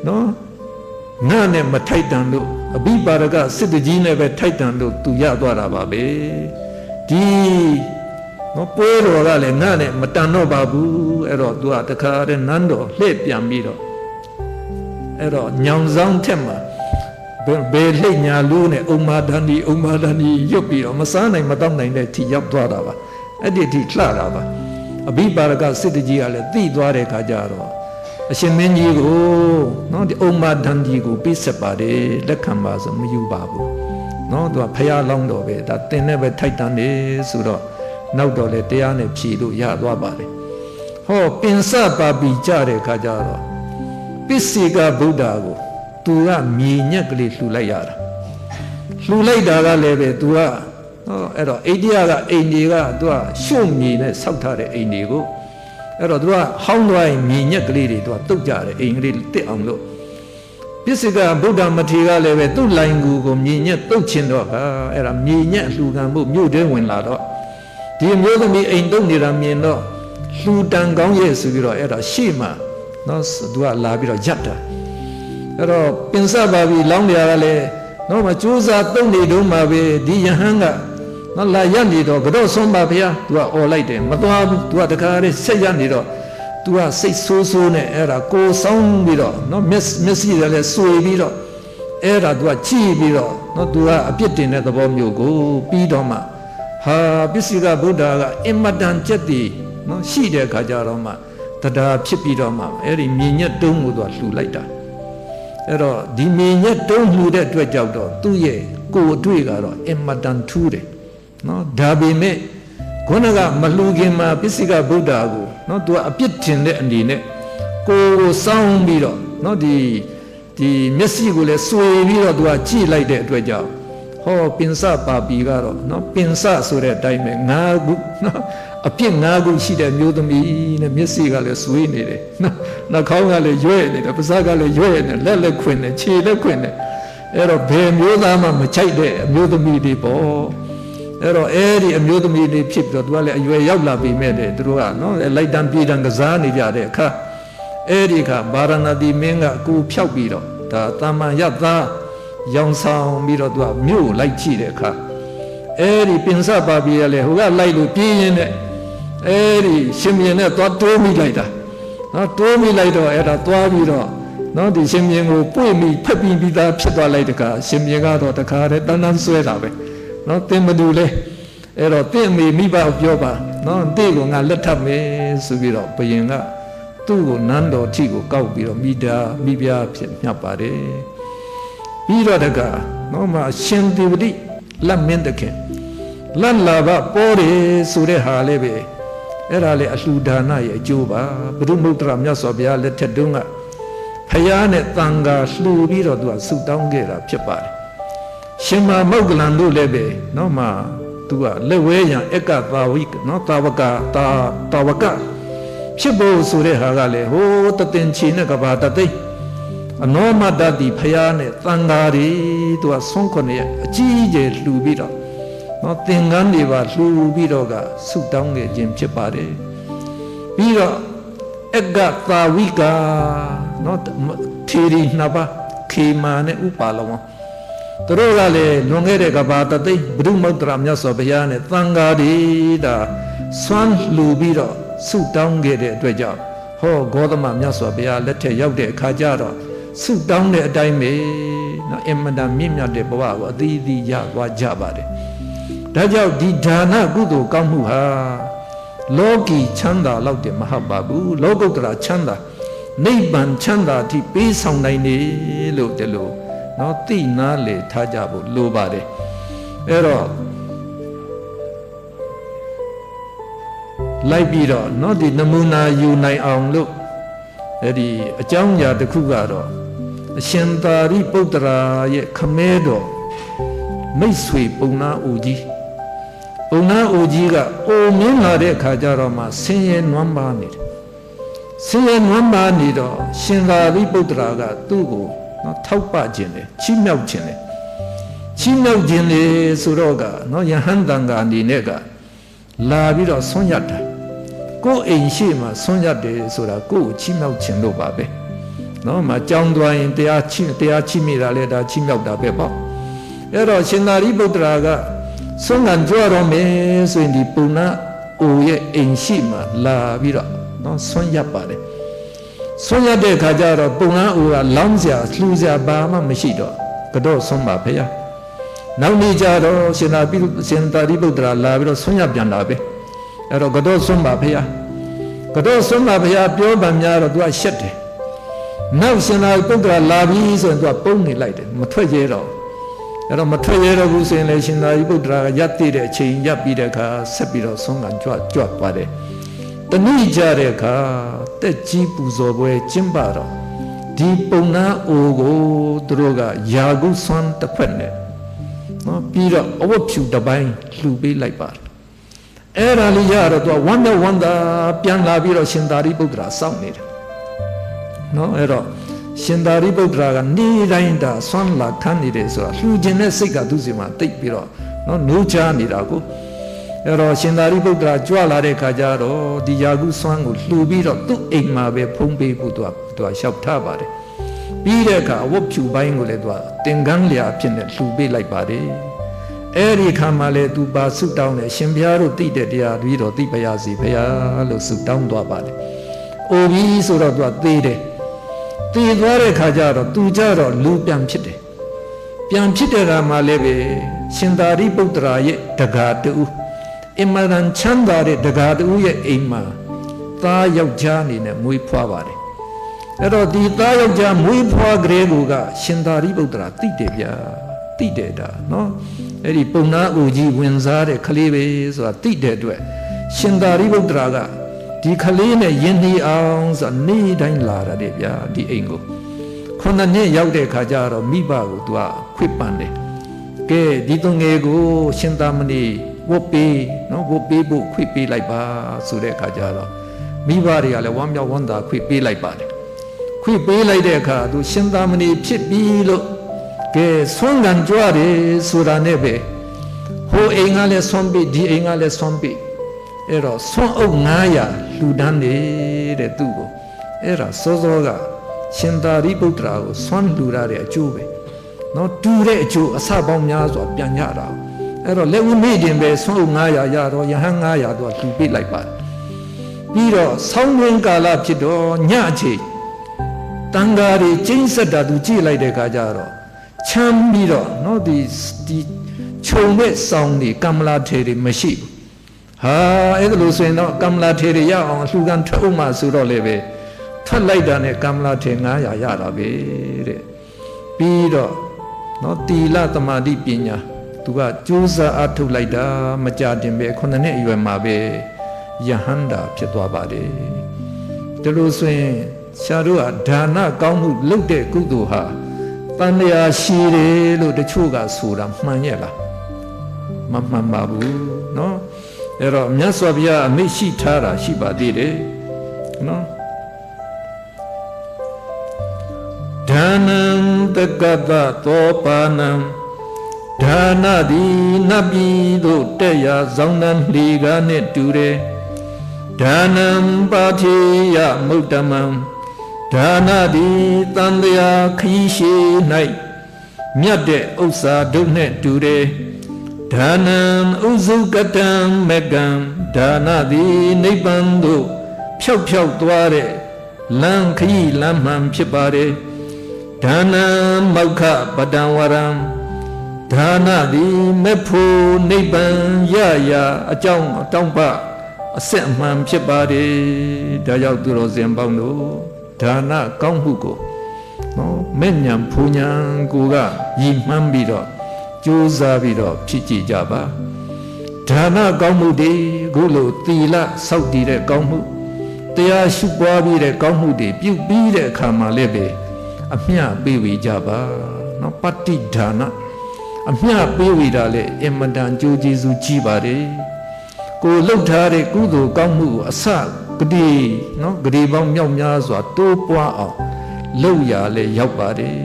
နော်ငါနဲ့မထိုက်တန်လို့အဘိပါရကစစ်သူကြီးနဲ့ပဲထိုက်တန်လို့သူရသွားတာပါပဲဒီနော်ပွဲတော်ကလည်းငါနဲ့မတန်တော့ပါဘူးအဲ့တော့သူကတခါတည်းနန်းတော်လှည့်ပြန်ပြီးတော့အဲ့တော့ညောင်ဆောင်ထက်မှာဘယ်လှိညာလို့နဲ့ဥမာဒန္ဒီရွတ်ပြီးတော့မစားနိုင်မတော့နိုင်တဲ့ထိရောက်သွားတာပါအဲ့ဒီထိလှတာပါအဘိပါရကစစ်တကြီးကလည်းသိသွားတဲ့ခါကျတော့အရှင်မင်းကြီးကိုနော်ဒီဥမာဒန္ဒီကိုပြစ်ဆက်ပါတယ်လက်ခံပါဆိုမယူပါဘူးနော်သူကဖရာလောင်းတော်ပဲဒါတင်နဲ့ပဲထိုက်တန်တယ်ဆိုတော့နောက်တော့လေတရားနဲ့ဖြည်လို့ရသွားပါတယ်ဟောပင်စပါပီကြတဲ့ခါကျတော့ပစ္စေကဗုဒ္ဓကိုသူကမြေညက်ကလေးလှူလိုက်ရတာလှူလိုက်တာကလည်းပဲသူကအဲ့တော့အိန္ဒိယကအိမ်တွေကသူကရှုံမြေနဲ့ဆောက်ထားတဲ့အိမ်တွေကိုအဲ့တော့သူကဟောင်းသွားရင်မြေညက်ကလေးတွေသူကတုတ်ကြတယ်အိမ်ကလေးတစ်အောင်လို့ပစ္စေကဗုဒ္ဓမထေရကလည်းပဲသူ့လိုင်ကူကိုမြေညက်တုတ်ချင်တော့အဲ့ဒါမြေညက်လှူခံဖို့မြို့ထဲဝင်လာတော့ဒီမျိုးသမီးအိမ်တုတ်နေတာမြင်တော့လှူတန်ကောင်းရဲ့ဆိုပြီးတော့အဲ့ဒါရှေ့မှာနော်သူကလာပြီးတော့ရပ်တာအဲ့တော့ပင်စပါပြီလောင်းနေရကလည်းနော်မကြိုးစားတုံးနေတော့မှပဲဒီယဟန်ကနော်လာရပ်နေတော့ကတော့ဆုံးပါဗျာသူကអော်လိုက်တယ်မသွားဘူးသူကတခါတည်းဆက်ရပ်နေတော့သူကစိတ်ဆိုးဆိုးနဲ့အဲ့ဒါကိုဆောင်းပြီးတော့နော်မျက်စိလည်းဆွေပြီးတော့အဲ့ဒါသူကကြည့်ပြီးတော့နော်သူကအပြစ်တင်တဲ့သဘောမျိုးကိုပြီးတော့မှဟာပစ္စေကဗုဒ္ဓကအင်မတန်ကြက်တည်နော်ရှိတဲ့ခါကျတော့မှတရားဖြစ်ပြီးတော့မှအဲ့ဒီမြေညက်တုံးကိုသူကလှူလိုက်တာအဲ့တော့ဒီမြေညက်တုံးလှူတဲ့အတွက်ကြောင့်တော့သူ့ရဲ့ကိုယ်အတွေ့ကတော့အင်မတန်ထူးတယ်နော်ဒါပေမဲ့ခုနကမလှူခင်မှာပစ္စေကဗုဒ္ဓကိုနော်သူကအပြစ်တင်တဲ့အနေနဲ့ကိုယ်စောင်းပြီးတော့နော်ဒီမျက်စိကိုလည်းဆွေပြီးတော့သူကကြည့်လိုက်တဲ့အတွက်ကြောင့်ဟောပင်စပါပီကတော့နော်ပင်စဆိုတဲ့အတိုင်းပဲ၅ခုနော်အပြစ်၅ခုရှိတဲ့မျိုးသမီးနဲ့မျက်စိကလည်းဆွေးနေတယ်နော်နှာခေါင်းကလည်းရွဲ့နေတယ်ပါးစပ်ကလည်းရွဲ့နေလက်လည်းခွင်နေခြေလည်းခွင်နေအဲ့တော့ဘယ်မျိုးသားမှမချိုက်တဲ့အမျိုးသမီးတွေပေါ့အဲ့တော့အဲ့ဒီအမျိုးသမီးတွေဖြစ်ပြီးတော့သူကလည်းအရွယ်ရောက်လာပြီမဲ့တဲ့သူတို့ကနော်လိုက်တန်းပြေးတန်းကစားနေကြတဲ့အခါအဲ့ဒီအခါဗာရဏသီမင်းကကိုဖြောက်ပြီးတော့ဒါတာမန်ရသားရောင်ဆောင်ပြီးတော့သူကမြို့ကိုလိုက်ကြည့်တဲ့အခါအဲ့ဒီပင်စပါပီရလေဟိုကလိုက်လို့ပြေးရင်းနဲ့အဲ့ဒီရှင်မြင်းနဲ့သွားတိုးမိလိုက်တာနော်တိုးမိလိုက်တော့အဲ့ဒါသွားပြီးတော့နော်ဒီရှင်မြင်းကိုပွေ့မိဖက်ပြီးသားဖြစ်သွားလိုက်တခါရှင်မြင်းကတော့တခါတည်းတန်းတန်းဆွဲတာပဲ နော်တင်မတူလဲအဲ့တော့တင့်အမေမိဘပြောပါနော်တင့်ကိုငါလက်ထပ်မယ်ဆိုပြီးတော့ဘုရင်ကသူ့ကိုနန်းတော်ထိကိုကောက်ပြီးတော့မိဖုရားဖြစ်မြတ်ပါတယ်ပြီးတော့တကနော်မရှင်သေဝတိလက်မင်းတခင်လက်လာဘပေါ်တယ်ဆိုတဲ့ဟာလေးပဲအဲ့ဒါလေအလှူဒါနရဲ့အကျိုးပါဘုရုမုဒ္ဒရာမြတ်စွာဘုရားလက်ထက်တုန်းကဖယားနဲ့တန်ဃာလှူပြီးတော့သူကဆုတောင်းခဲ့တာဖြစ်ပါတယ်ရှင်မမောဂလန်တို့လည်းပဲနော်မသူကလက်ဝဲရန်အက္ကသာဝိနော်တာဝကဖြစ်ဖို့ဆိုတဲ့ဟာကလည်းဟိုးတတင်ချီနဲ့ကဘာတသိအနောမတတိဖယားနဲ့တန်ဃာတွေသူကဆုံးခွနဲ့အကြီးကျယ်လှူပြီးတော့နော်သင်္ကန်းတွေပါလှူပြီးတော့ကဆုတောင်းခဲ့ခြင်းဖြစ်ပါတယ်ပြီးတော့အက္ကသာဝိကနော်ထေရီနှစ်ပါးခေမာနဲ့ဥပါလောင်သူတို့ကလည်းလွန်ခဲ့တဲ့ကဘာတသိဘုရုမုဒ္ဒရာမြတ်စွာဘုရားနဲ့သံဃာတွေဒါဆွမ်းလှူပြီးတော့ဆုတောင်းခဲ့တဲ့အတွက်ကြောင့်ဟောဂေါသမမြတ်စွာဘုရားလက်ထက်ရောက်တဲ့အခါကျတော့ဆုတောင်းတဲ့အတိုင်းပဲနော်အမတန်မြင့်မြတ်တဲ့ဘဝကိုအသီးသီးရသွားကြပါတယ်ဒါကြောင့်ဒီဒါနကုသိုလ်ကောင်းမှုဟာလောကီချမ်းသာလောက်တယ်မဟုတ်ပါဘူးလောကုတ္တရာချမ်းသာနိဗ္ဗာန်ချမ်းသာအထိပေးဆောင်နိုင်တယ်လို့တလို့နော်သိနာလေထားကြဖို့လိုပါတယ်အဲ့တော့လိုက်ပြီးတော့နော်ဒီနမူနာယူနိုင်အောင်လို့အဲ့ဒီအကြောင်းအရာတစ်ခုကတော့အရှင်သာရိပုတ္တရာရဲ့ခမဲတော်မိတ်ဆွေပုံနာအိုကြီးကအိုမင်းလာတဲ့အခါကျတော့မှဆင်းရဲနွမ်းပါနေတယ်ဆင်းရဲနွမ်းပါနေတော့ရှင်သာရိပုတ္တရာကသူ့ကိုနော်ထောက်ပခြင်းလေချီးမြှောက်ခြင်းလေဆိုတော့ကနော်ယဟန်တန်ကအနေနဲ့ကလာပြီးတော့ဆွံ့ရတာကိုယ်အိမ်ရှိမှဆွံ့ရတယ်ဆိုတာကိုယ်ကိုချီးမြှောက်ခြင်းလို့ပါပဲနော်မကြောင်းသွားရင်တရားချီးမိတာလေဒါချီးမြှောက်တာပဲပေါ့အဲ့တော့ရှင်သာရိပုတ္တရာကဆွမ်းကန်ကြွတော်မယ်ဆိုရင်ဒီပုံနာအိုရဲ့အိမ်ရှိမှလာပြီးတော့နော်ဆွံ့ရပါတယ်ဆွံ့ရတဲ့ခါကျတော့ပုံနာအိုကလောင်းစရာလှူစရာဘာမှမရှိတော့ကတော့ဆွံ့ပါဖေရနောက်နေ့ကျတော့ရှင်သာရိပုတ္တရာလာပြီးတော့ဆွံ့ရပြန်လာပဲအဲ့တော့ကတော့ဆွံ့ပါဖေရကတော့ဆွံ့ပါဖေရပြောပန်များတော့သူကရှက်တယ်နောက်ရှင်သာရိပုတ္တရာလာပြီးဆိုရင်သူကပုံနေလိုက်တယ်မထွက်ရဲတော့အဲ့တော့မထွက်ရတော့ဘူးဆိုရင်လေရှင်သာရိပုတ္တရာကရပ်တည်တဲ့အချိန်ရပ်ပြီးတဲ့အခါဆက်ပြီးတော့ဆုံးကန်ကြွသွားတယ်တနည်းကြတဲ့အခါတက်ကြီးပူဇော်ပွဲကျင်းပတော့ဒီပုံနာအိုကိုသူတို့ကယာကုဆွမ်းတစ်ခွက်နဲ့နော်ပြီးတော့အဝတ်ဖြူတစ်ပိုင်းလှူပေးလိုက်ပါတယ်အဲ့ဒါလေးရတော့သူကဝမ်းသာပြန်လာပြီးတော့ရှင်သာရိပုတ္တရာစောင့်နေတယ်နော်အဲ့တော့ရှင်သာရိပုတ္တရာကနေ့တိုင်းဒါဆွမ်းလာခန်းနေတယ်ဆိုတာလှူခြင်းနဲ့စိတ်ကသူ့စီမှာတိတ်ပြီးတော့နော်နိုးချနေတာကိုအဲ့တော့ရှင်သာရိပုတ္တရာကြွလာတဲ့ခါကျတော့ဒီယာကုဆွမ်းကိုလှူပြီးတော့သူ့အိမ်မှာပဲဖုံးပေးဖို့သူကလျှောက်ထားပါတယ်ပြီးတဲ့အခါဝတ်ဖြူပိုင်းကိုလည်းသူကတင်ကန်းလျာဖြစ်နေလှူပေးလိုက်ပါတယ်အဲ့ဒီခါမှလည်းသူပါဆုတောင်းတယ်ရှင်ဘုရားတို့သိတဲ့တရားပြီးတော့သိပါရစေဘုရားလို့ဆုတောင်းသွားပါတယ်အိုပြီးဆိုတော့သူကသေးတယ်တည်သွားတဲ့ခါကျတော့သူကြတော့လူပြန်ဖြစ်တယ်ပြန်ဖြစ်တဲ့ခါမှလည်းပဲရှင်သာရိပုတ္တရာရဲ့တကားတူအမရန်ချမ်းသာတဲ့တကားတူရဲ့အိမ်မှာသားယောက်ျားအနေနဲ့မွေးဖွားပါတယ်အဲ့တော့ဒီသားယောက်ျားမွေးဖွားကလေးကရှင်သာရိပုတ္တရာသိတယ်ဗျာသိတယ်ဒါနော်အဲ့ဒီပုံနာအိုကြီးဝင်စားတဲ့ကလေးပဲဆိုတာသိတဲ့အတွက်ရှင်သာရိပုတ္တရာကဒီကလေးနဲ့ယဉ်နှီးအောင်ဆိုနေ့တိုင်းလာရတယ်ဗျာဒီအိမ်ကိုခုနှစ်ရောက်တဲ့ခါကျတော့မိဘကိုသူကခွေပန်တယ်ကဲဒီသူငယ်ကိုရှင်သာမဏေဝတ်ပေးနော်ဝတ်ပေးဖို့ခွေပေးလိုက်ပါဆိုတဲ့ခါကျတော့မိဘတွေကလည်းဝမ်းမြောက်ဝမ်းသာခွေပေးလိုက်ပါတယ်ခွေပေးလိုက်တဲ့အခါသူရှင်သာမဏေဖြစ်ပြီလို့ကဲဆွမ်းကန်ကြွတယ်ဆိုတာနဲ့ပဲဟိုအိမ်ကလည်းဆွမ်းပေးဒီအိမ်ကလည်းဆွမ်းပေးအဲ့တော့ဆွမ်းအုပ်900လူဒန်းနေတဲ့သူ့ကိုအဲ့ဒါစောစောကရှင်သာရိပုတ္တရာကိုဆွမ်းလူရတဲ့အကျိုးပဲနော်တူတဲ့အကျိုးအစပေါင်းများစွာပြန်ရတာအဲ့တော့လက်ဦးမိခြင်းပဲဆွမ်းအုပ်900ရတော့ယဟန်900တော့လူပေးလိုက်ပါတယ်ပြီးတော့ဆောင်းတွင်ကာလဖြစ်တော့ညအချိန်တန်ဃာတွေကျင်းဆက်တာသူကြည့်လိုက်တဲ့အခါကျတော့ချမ်းပြီးတော့နော်ဒီ ခြုံတဲ့ဆောင်းတွေကမ္မလာထေတွေမရှိဘူးဟာအဲ့ဒါလို့ဆိုရင်တော့ကမ္မလာထေတွေရအောင်လှူခံထွက်ဦးမှဆိုတော့လေပဲထွက်လိုက်တာနဲ့ကမ္မလာထေ900ရတာပဲတဲ့ပြီးတော့နော်တီလသမာဓိပညာသူကကြိုးစားအထုတ်လိုက်တာမကြတင်ပဲ9နှစ်အရွယ်မှာပဲယဟန္တာဖြစ်သွားပါတယ်ဒါလို့ဆိုရင်ရှားတို့ကဒါနကောင်းမှုလုပ်တဲ့ကုသိုလ်ဟာတန်လျာရှိတယ်လို့တချို့ကဆိုတာမှန်ရဲ့လားမမှန်ပါဘူးเนาะအဲ့တော့မြတ်စွာဘုရားအမိန့်ရှိထားတာရှိပါသေးတယ်เนาะဒါနံတက္ကတသောပါဏံဒါနတိနတ်ပြည်သို့တက်ရာဇောင်းတန်းလေကားနဲ့တူတယ်ဒါနံပါတိယမုဒ္ဓမံဒါနတိတန်တရာခီးရှိ၌မြတ်တဲ့ဥစ္စာတို့နဲ့တူတယ်ဒါနံဥစုကတံမကံဒါနတိနိဗ္ဗာန်သို့ဖြောက်ဖြောက်သွားတဲ့လမ်းခရီးလမ်းမှန်ဖြစ်ပါတယ်ဒါနံမောက္ခပတံဝရံဒါနတိမေဖို့နိဗ္ဗာန်ရရာအကြောင်းအတောင်းပအစစ်အမှန်ဖြစ်ပါတယ်ဒါကြောင့်သူတော်စင်ပေါင်းတို့ဒါနကောင်းမှုကိုနော်မဲ့ညာဖူညာကိုကရည်မှန်းပြီးတော့ကြိုးစားပြီးတော့ဖြစ်ကြည့်ကြပါဒါနကောင်းမှုတွေခုလိုသီလစောင့်တည်တဲ့ကောင်းမှုတရားရှုပွားပြီးတဲ့ကောင်းမှုတွေပြုပြီးတဲ့အခါမှာလည်းပဲအမျှပေးဝေကြပါနော်ပတ္တိဒါနအမျှပေးဝေတာလေအင်မတန်ကြိုးကျေးဇူးကြီးပါတယ်ကိုလှုပ်ထားတဲ့ကုသိုလ်ကောင်းမှုကိုအစကတိနော်ဂတိပေါင်းမြောက်များစွာတိုးပွားအောင်လုပ်ရလဲရောက်ပါတယ်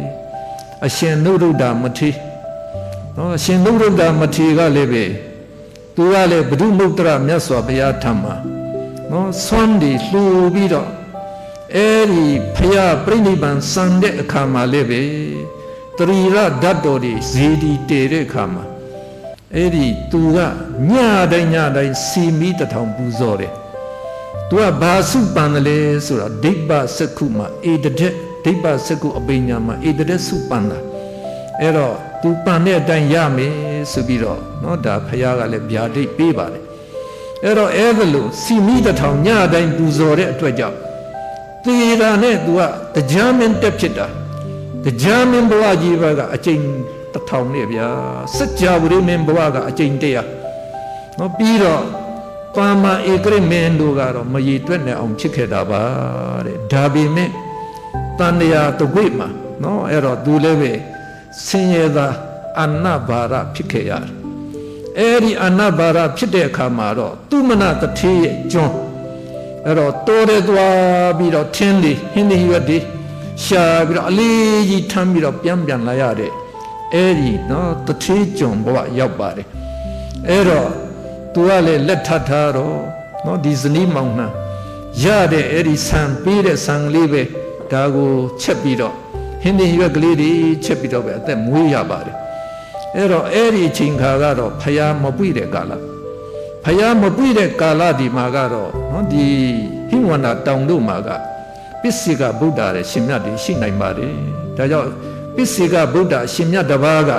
အရှင်နုရုဒ္ဓမထေရနော်အရှင်နုရုဒ္ဓမထေရကလည်းပဲသူကလည်းဘုဒ္ဓမုတ္တရမြတ်စွာဘုရားထံမှာနော်ဆွမ်းဒီလှူပြီးတော့အဲဒီဖရာပြိဋိဘံစံတဲ့အခါမှာလည်းပဲတရီရဓာတ်တော်တွေဇေဒီတည်တဲ့အခါမှာအဲ့ဒီသူကညတိုင်းစီမီတထောင်ပူဇော်တယ်သူကဘာစုပန်တယ်လဲဆိုတာဒိဗ္ဗစက္ခုမှာဧတတဲ့ဒိဗ္ဗစက္ခုအပိညာမှာဧတတဲ့စုပန်တာအဲ့တော့သူပန်တဲ့အတိုင်းရမယ်ဆိုပြီးတော့เนาะဒါဖခင်ကလည်းဗျာဒိတ်ပေးပါတယ်အဲ့တော့အဲ့ဒါလို့စီမီတထောင်ညတိုင်းပူဇော်တဲ့အတွက်ကြောင့်သေတာနဲ့သူကတရားမင်းတက်ဖြစ်တာတရားမင်းဘဝကြီးဘကအကျဉ်တထောင်နဲ့ဗျာစัจ java ဝိမင်းဘဝကအကျဉ်100เนาะပြီးတော့ပါမဧကရမင်းတို့ကတော့မရည်တွက်နဲ့အောင်ဖြစ်ခဲ့တာပါတဲ့ဒါပေမဲ့တန်တရာတကွေ့မှာเนาะအဲ့တော့သူလည်းပဲဆင်းရဲသာအနဘာရဖြစ်ခဲ့ရတယ်အဲ့ဒီအနဘာရဖြစ်တဲ့အခါမှာတော့သူမနတထေးရဲ့ကျွန်းအဲ့တော့တိုးရဲသွားပြီးတော့ထင်းလေးဟင်းလေးရွက်တွေရှာပြီးတော့အလေးကြီးထမ်းပြီးတော့ပြန်လာရတဲ့အဲ့ဒီနော်တထေးကျွန်းဘဝရောက်ပါတယ်အဲ့တော့သူကလည်းလက်ထပ်ထားတော့နော်ဒီဇနီးမောင်နှံရတဲ့အဲ့ဒီဆံပေးတဲ့ဆံလေးပဲဒါကိုချက်ပြီးတော့ဟင်းလေးရွက်ကလေးတွေချက်ပြီးတော့ပဲအသက်မွေးရပါတယ်အဲ့တော့အဲ့ဒီအချိန်ခါကတော့ဖယားမပွိတဲ့ကာလဖယားမပွိတဲ့ကာလဒီမှာကတော့နော်ဒီဟိဝန္တာတောင်တို့မှာကပစ္စေကဗုဒ္ဓရဲ့ရှင်မြတ်တွေရှိနိုင်ပါတယ်ဒါကြောင့်ပစ္စေကဗုဒ္ဓရှင်မြတ်တစ်ပါးက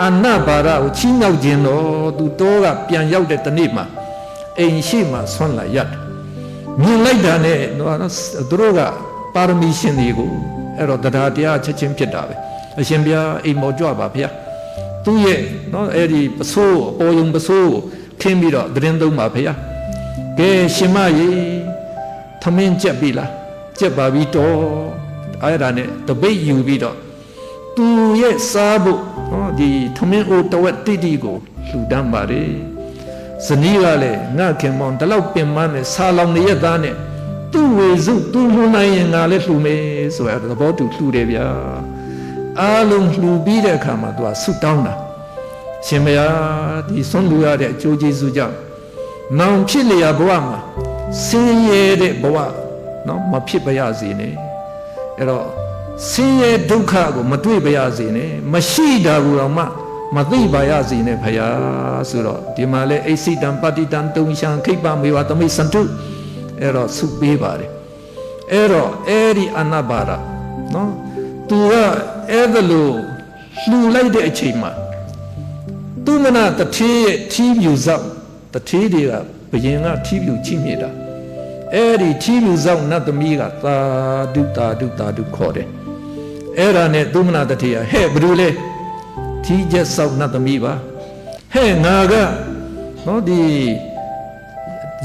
အနဘာရကိုချီးမြှောက်ခြင်းတော့သူတော်ကပြန်ရောက်တဲ့တနေ့မှာအိမ်ရှိမှဆွမ်းလာရတယ်မြင်လိုက်တာနဲ့တော့သူတို့ကပါရမီရှင်တွေကိုအဲ့တော့တရားတရားချက်ချင်းဖြစ်တာပဲအရှင်ဘုရားအိမ်မောကြွပါဗျာသူရဲ့နော်အဲ့ဒီပစိုးအပေါ်ယုံပစိုးခင်းပြီးတော့သတင်းသုံးပါဗျာကဲရှင်မကြီးသမင်းကြက်ပြီလားကြက်ပါပြီတော့အဲ့ဒါနဲ့တပိတ်ယူပြီးတော့သူရဲ့စားဖို့နော်ဒီသမင်းအိုတဝက်တိတိကိုလှူဒန်းပါတယ်ဇနီးကလည်းငါခင်မောင်ဒီလောက်ပင်မနဲ့ဆာလောင်ရဲ့သားနဲ့သူ့ဝေစုသူ့လှူနိုင်ရင်ငါလည်းလှူမယ်ဆိုရတဲ့သဘောတူလှူတယ်ဗျာအားလုံးလှူပြီးတဲ့အခါမှာသူကဆုတောင်းတာရှင်မယားဒီဆွမ်းလူရတဲ့အကျိုးကျေးဇူးကြောင့်နောင်ဖြစ်လျာဘဝမှာဆင်းရဲတဲ့ဘဝနော်မဖြစ်ပါရစေနဲ့အဲ့တော့ဆင်းရဲဒုက္ခကိုမတွေ့ပါရစေနဲ့မရှိတာကိုတော့မသိပါရစေနဲ့ဖယားဆိုတော့ဒီမှာလဲအိစိတံပတ္တိတံတုံရှံခိပ္ပမေဝသမိစန္တုအဲ့တော့ဆုပေးပါတယ်အဲ့တော့အဲ့ဒီအနဘာရနော်သူကအဲ့ဒါလို့လှူလိုက်တဲ့အချိန်မှာသူ သူမနာတထေးရဲ့ထီးမြူစောက်တထေးတွေကဘယင်ကထီးမြူချိမြတာအဲ့ဒီထီးမြူစောက်နတ်သမီးကသာဓုသာဓုသာဓုခေါ်တယ်အဲ့ဒါနဲ့သူမနာတထေးကဟဲ့ဘယ်လိုလဲထီးချက်စောက်နတ်သမီးပါဟဲ့ငါကနော်ဒီ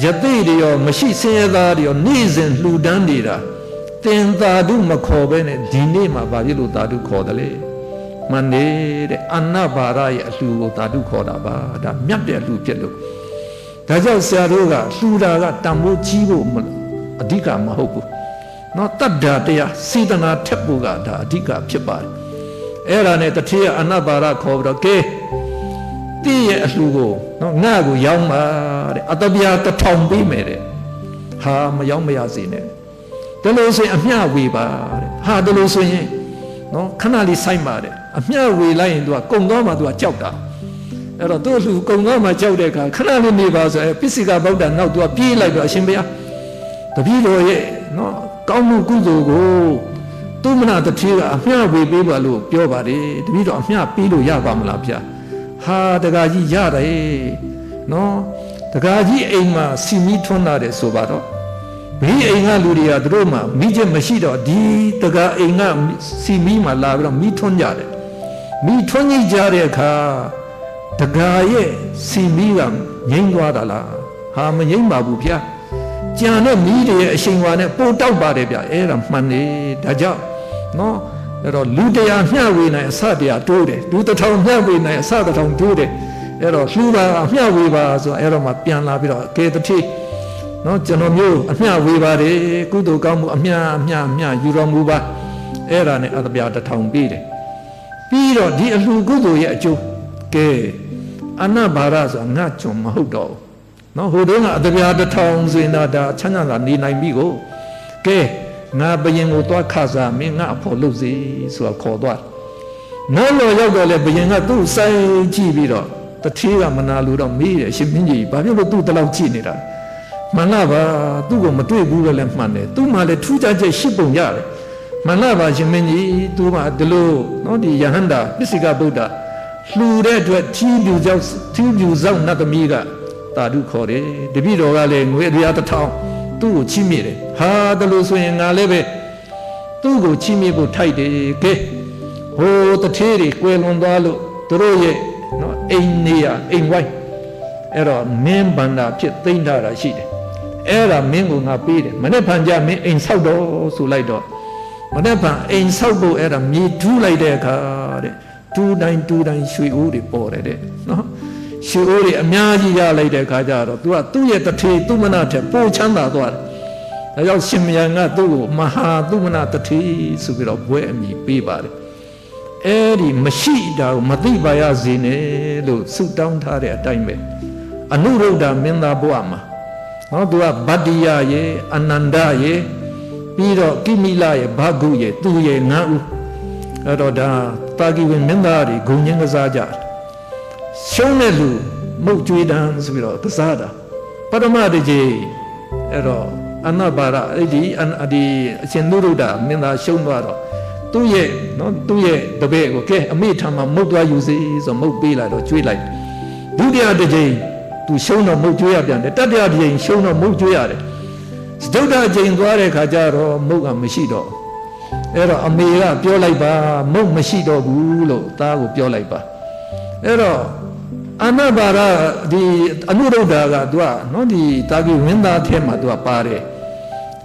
ယသိတွေရောမရှိစင်ရသားတွေရောနေ့စဉ်လှူဒန်းနေတာတင်သာဓုမခေါ်ပဲနဲ့ဒီနေ့မှဘာဖြစ်လို့သာဓုခေါ်တယ်လဲမန္နေတဲ့အန္ဏဘာရရဲ့အလှူကိုသာဓုခေါ်တာပါဒါမြတ်တဲ့အလှူဖြစ်လို့ဒါကြောင့်ဆရာတို့ကလှူတာကတန်ဖိုးကြီးဖို့အဓိကမဟုတ်ဘူးနော်တတ္တာတရားစေတနာထက်ဖို့ကဒါအဓိကဖြစ်ပါတယ်အဲ့ဒါနဲ့တထေးကအန္ဏဘာရခေါ်ပြီးတော့ကဲတည့်ရဲ့အလှူကိုနော်ငါ့ကိုရောင်းပါတဲ့အတပြား1000ပေးမယ်တဲ့ဟာမရောင်းမရစေနဲ့ဒါလို့ဆိုရင်အမျှဝေပါတဲ့ဟာဒါလို့ဆိုရင်နော်ခဏလေးစိုက်ပါတဲ့အမျှဝေလိုက်ရင်သူကကုံသွားမှသူကကြောက်တာအဲ့တော့သူ့လူကုံသွားမှကြောက်တဲ့အခါခဏလေးနေပါဆိုရင်ပိစိကဗုဒ္ဓနောက်သူကပြေးလိုက်တော့အရှင်ဘုရားတပည့်တော်ရဲ့နော်ကောင်းမှုကုသိုလ်ကိုသူမနာတထေးကအမျှဝေပေးပါလို့ပြောပါတယ်တပည့်တော်အမျှပေးလို့ရပါမလားဗျာဟာတကားကြီးရတယ်နော်တကားကြီးအိမ်မှာစီမီထွန်းလာတယ်ဆိုပါတော့မိအိမ်ကလူတွေကသူတို့မှမိချက်မရှိတော့ဒီတကားအိမ်ကစီမီမှာလာပြီးတော့မိထွန်းကြတယ်မိထွန်းကြီးကြတဲ့အခါတကားရဲ့စီမီကငိမ့်သွားတာလားဟာမငိမ့်ပါဘူးဗျာကြံတဲ့မိတွေရဲ့အရှိန်ဝါနဲ့ပိုတောက်ပါတယ်ဗျာအဲ့ဒါမှန်နေဒါကြောင့်နော်အဲ့တော့လူတရားမျှဝေနိုင်အစတရားတိုးတယ်လူ1000မျှဝေနိုင်အစ1000တိုးတယ်အဲ့တော့လှူပါမျှဝေပါဆိုအဲ့တော့မှပြန်လာပြီးတော့ကဲတတိနော်ကျွန်တော်မျိုးအမျှဝေပါတယ်ကုသိုလ်ကောင်းမှုအမျှယူတော်မူပါအဲ့ဒါနဲ့အတပြား1000ပေးတယ်ပြီးတော့ဒီအလှူကုသိုလ်ရဲ့အကျိုးကဲအနဘာရဆိုတာငါကြုံမဟုတ်တော့ဘူးနော်ဟိုတုန်းကအတပြား1000ဆိုရင်တော့ဒါချမ်းသာနေနိုင်ပြီကိုကဲငါဘယင်ကိုသွားခစားမင်းငါအဖို့လုပ်စီဆိုတာခေါ်သွားနောက်တော့ရောက်တော့လေဘယင်ကသူ့ဆိုင်ကြည့်ပြီးတော့တထေးကမနာလို့တော့မေးတယ်ရှင်မင်းကြီးဘာဖြစ်လို့သူ့တလောက်ကြည့်နေတာမှန်လားပါသူ့ကိုမတွေ့ဘူးလည်းမှန်တယ်သူ့မှာလည်းထူးခြားချက်ရှိပုံရတယ်မှန်လားပါရှင်မင်းကြီးသူ့မှာဒီလိုနော်ဒီယဟန္တာပစ္စိကဗုဒ္ဓလှူတဲ့အတွက်ထီးပြူစောက်နတ်သမီးကတာဓုခေါ်တယ်တပည့်တော်ကလည်းငွေအပြား1000သူ့ကိုချီးမြှင့်တယ်ဟာဒါလို့ဆိုရင်ငါလည်းပဲသူ့ကိုချီးမြှင့်ဖို့ထိုက်တယ်ကဲဟိုတထေးတွေကွယ်လွန်သွားလို့သူတို့ရဲ့နော်အိမ်နေရအိမ်ဝိုင်းအဲ့တော့မင်းဗန္ဒာဖြစ်သိမ့်ထားတာရှိတယ်အဲ့ဒါမင်းကိုငါပေးတယ်မနေ့ဖန်ကြမင်းအိမ်ဆောက်တော့ဆိုလိုက်တော့မနေ့ဖန်အိမ်ဆောက်ဖို့အဲ့ဒါမြေထူးလိုက်တဲ့အခါတဲ့တူတိုင်းရွှေအိုးတွေပေါ်တယ်တဲ့နော်ရွှေအိုးတွေအများကြီးရလိုက်တဲ့အခါကျတော့ तू ကသူ့ရဲ့တထေးသူမနာထက်ပိုချမ်းသာသွားတယ်ဒါကြောင့်ရှင်မယံကသူ့ကိုမဟာသူမနာတထေးဆိုပြီးတော့ဘွဲအမည်ပေးပါတယ်အဲ့ဒီမရှိတာကိုမသိပါရစေနဲ့လို့ဆုတောင်းထားတဲ့အတိုင်းပဲအနုရုဒ္ဓမင်းသားဘဝမှာနော်သူကဗတ္တိယရဲ့အနန္ဒရဲ့ပြီးတော့ကိမိလရဲ့ဘာဂုရဲ့သူရဲ့၅ဦးအဲ့တော့ဒါတာဂိဝင်မင်းသားတွေဂုံချင်းကစားကြရှုံးတဲ့လူမုတ်ကျွေးတန်းဆိုပြီးတော့ကစားတာပထမတစ်ကြိမ်အဲ့တော့အနဘာရအဲ့ဒီအရှင်နုရုဒ္ဓမင်းသားရှုံးသွားတော့သူ့ရဲ့တပည့်ကိုကဲအမိထံမှာမုတ်သွားယူစီဆိုမုတ်ပေးလိုက်တော့ကျွေးလိုက်ဒုတိယတစ်ကြိမ်သူရှုံးတော့မုတ်ကျွေးရပြန်တယ်တတိယတစ်ကြိမ်ရှုံးတော့မုတ်ကျွေးရတယ်စတုတ္ထကြိမ်သွားတဲ့ခါကျတော့မုတ်ကမရှိတော့အဲ့တော့အမေကပြောလိုက်ပါမုတ်မရှိတော့ဘူးလို့သားကိုပြောလိုက်ပါအဲ့တော့အနဘာရဒီအနုရုဒ္ဓကသူကနော်ဒီတာဂိဝင်းသားထဲမှာသူကပါတယ်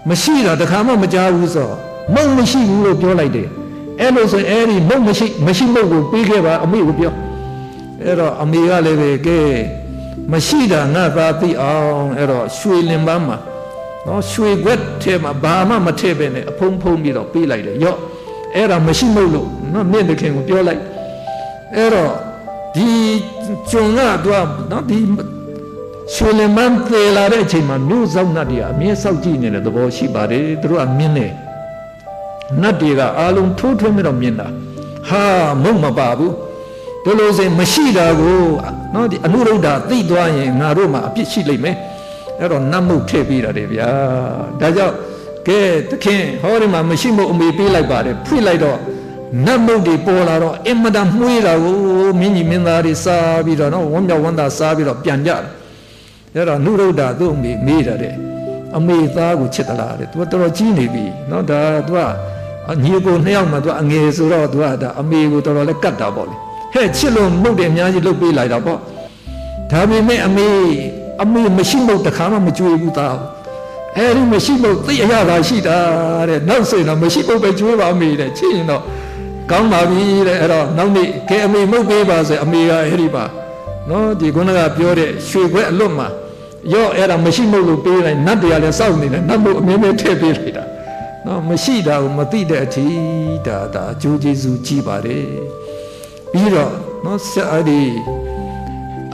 မရှိတော့တခါမှမကြားဘူးဆိုမုတ်မရှိဘူးလို့ပြောလိုက်တယ်အဲ့လိုဆိုအဲ့ဒီမုတ်မရှိမုတ်ကိုပေးခဲ့ပါအမေကိုပြောအဲ့တော့အမေကလည်းပဲကဲမရှိတာငါသားသိအောင်အဲ့တော့ရွှေလင်ပန်းမှာနော်ရွှေခွက်ထဲမှာဘာမှမထည့်ပဲနဲ့အဖုံးပြီးတော့ပေးလိုက်တယ်ရော့အဲ့ဒါမရှိမုတ်လို့နော်မြင့်တခင်ကိုပြောလိုက်အဲ့တော့ဒီကျွန်ကသူကနော်ဒီရွှေလင်ပန်းသေလာတဲ့အချိန်မှာမြို့စောက်နတ်တွေကအမြဲစောက်ကြည့်နေတဲ့သဘောရှိပါတယ်သူတို့ကမြင်တယ်နတ်တွေကအားလုံးထိုးထွင်းပြီးတော့မြင်တာဟာမုတ်မပါဘူးဒီလိုဆိုမရှိတာကိုနော်ဒီအနုရုဒ္ဓသိသွားရင်ငါတို့မှာအပြစ်ရှိလိမ့်မယ်အဲ့တော့နတ်မုတ်ထည့်ပေးတာတယ်ဗျာဒါကြောင့်ကဲသခင်ဟောဒီမှာမရှိမုတ်အမေပေးလိုက်ပါတယ်ဖွင့်လိုက်တော့ နတ်မုတ်တွေပေါ်လာတော့အင်မတန်မှွေးတာကိုမင်းကြီးမင်းသားတွေစားပြီးတော့နော်ဝမ်းမြောက်ဝမ်းသာစားပြီးတော့ပြန်ကြတယ်အဲ့တော့နုရုဒ္ဓသူ့အမေမေးတာတဲ့အမေသားကိုချစ်သလားတဲ့သူကတော်တော်ကြီးနေပြီနော်ဒါသူကညီကိုနှစ်ယောက်မှသူကအငယ်ဆိုတော့သူကဒါအမေကိုတော်တော်လေးကတ်တာပေါ့လေဟဲ့ချစ်လို့မုတ်တယ်အများကြီးလှုပ်ပေးလိုက်တာပေါ့ဒါပေမဲ့အမေမရှိမုတ်တခါမှမကြွေဘူးသားအဲ့ဒီမရှိမုတ်သိအရသာရှိတာတဲ့နောက်ဆိုရင်တော့မရှိမုတ်ပဲကြွေးပါအမေတဲ့ချစ်ရင်တော့ကောင်းပါပြီတဲ့အဲ့တော့နောက်နေ့ကဲအမေမုတ်ပေးပါဆိုအမေကအဲ့ဒီပါနော်ဒီခုနကပြောတဲ့ရွှေခွဲအလွတ်မှာရော့အဲ့ဒါမရှိမုတ်လို့ပေးလိုက်နတ်တရားလည်းစောင့်နေတယ်နတ်မုတ်အမြဲတမ်းထည့်ပေးလိုက်တာနော်မရှိတာကိုမသိတဲ့အထိဒါအကျိုးကျေးဇူးကြီးပါတယ်ပြီးတော့နော်ဆက်အဲ့ဒီ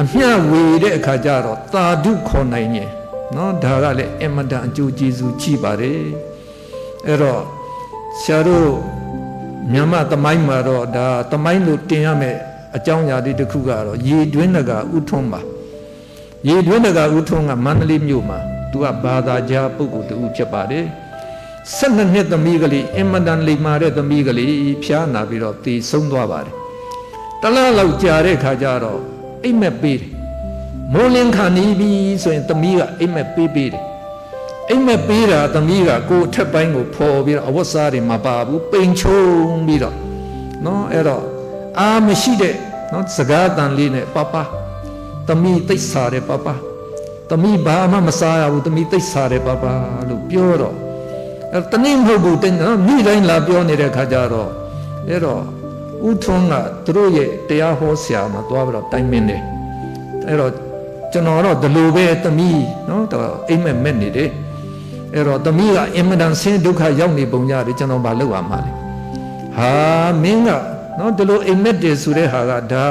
အမျှဝေတဲ့အခါကျတော့သာဓုခေါ်နိုင်ရင်နော်ဒါကလည်းအမတန်အကျိုးကျေးဇူးကြီးပါတယ်အဲ့တော့ဆရာတို့မြန်မာသမိုင်းမှာတော့ဒါသမိုင်းလို့တင်ရမယ်အကြောင်းအရာတွေတစ်ခုကတော့ရေတွင်းတကဥထုံးပါရေတွင်းတကဥထုံးကမန္တလေးမြို့မှာသူကဘာသာကြားပုဂ္ဂိုလ်တူဖြစ်ပါတယ်12နှစ်သမီးကလေးအင်မတန်လိမ္မာတဲ့သမီးကလေးဖျားနာပြီးတော့တည်ဆုံးသွားပါတယ်တလားလောက်ကြာတဲ့ခါကျတော့အိမ်မက်ပေးတယ်မိုးလင်းခါနေပြီဆိုရင်သမီးကအိမ်မက်ပေးတယ်အိမ်မက်ပေးတာသမီးကကိုယ်ထက်ပိုင်းကိုဖော်ပြီးတော့အဝတ်စားတွေမပါဘူးပိန်ချုံပြီးတော့နော်အဲ့တော့အာမရှိတဲ့နော်စကားတန်လေးနဲ့ပပသမီးသိစ္စာတဲ့ပပသမီးဘာမှမစားရဘူးသမီးသိစ္စာတဲ့ပပလို့ပြောတော့အဲ့တနည်းမဟုတ်ဘူးတဲ့နော်မိတိုင်းလာပြောနေတဲ့ခါကျတော့အဲ့တော့ဥထုံးကသူတို့ရဲ့တရားဟောဆရာမှာသွားပြီးတော့တိုင်ပင်တယ်အဲ့တော့ကျွန်တော်တော့ဒီလိုပဲသမီးနော်တော့အိမ်မက်မဲ့နေတယ်အဲ့တော့သမီးကအင်မတန်ဆင်းဒုက္ခရောက်နေပုံရတယ်ကျွန်တော်မလုပ်ရမှာလေဟာမင်းကနော်ဒီလိုအိမ်မက်တယ်ဆိုတဲ့ဟာကဒါ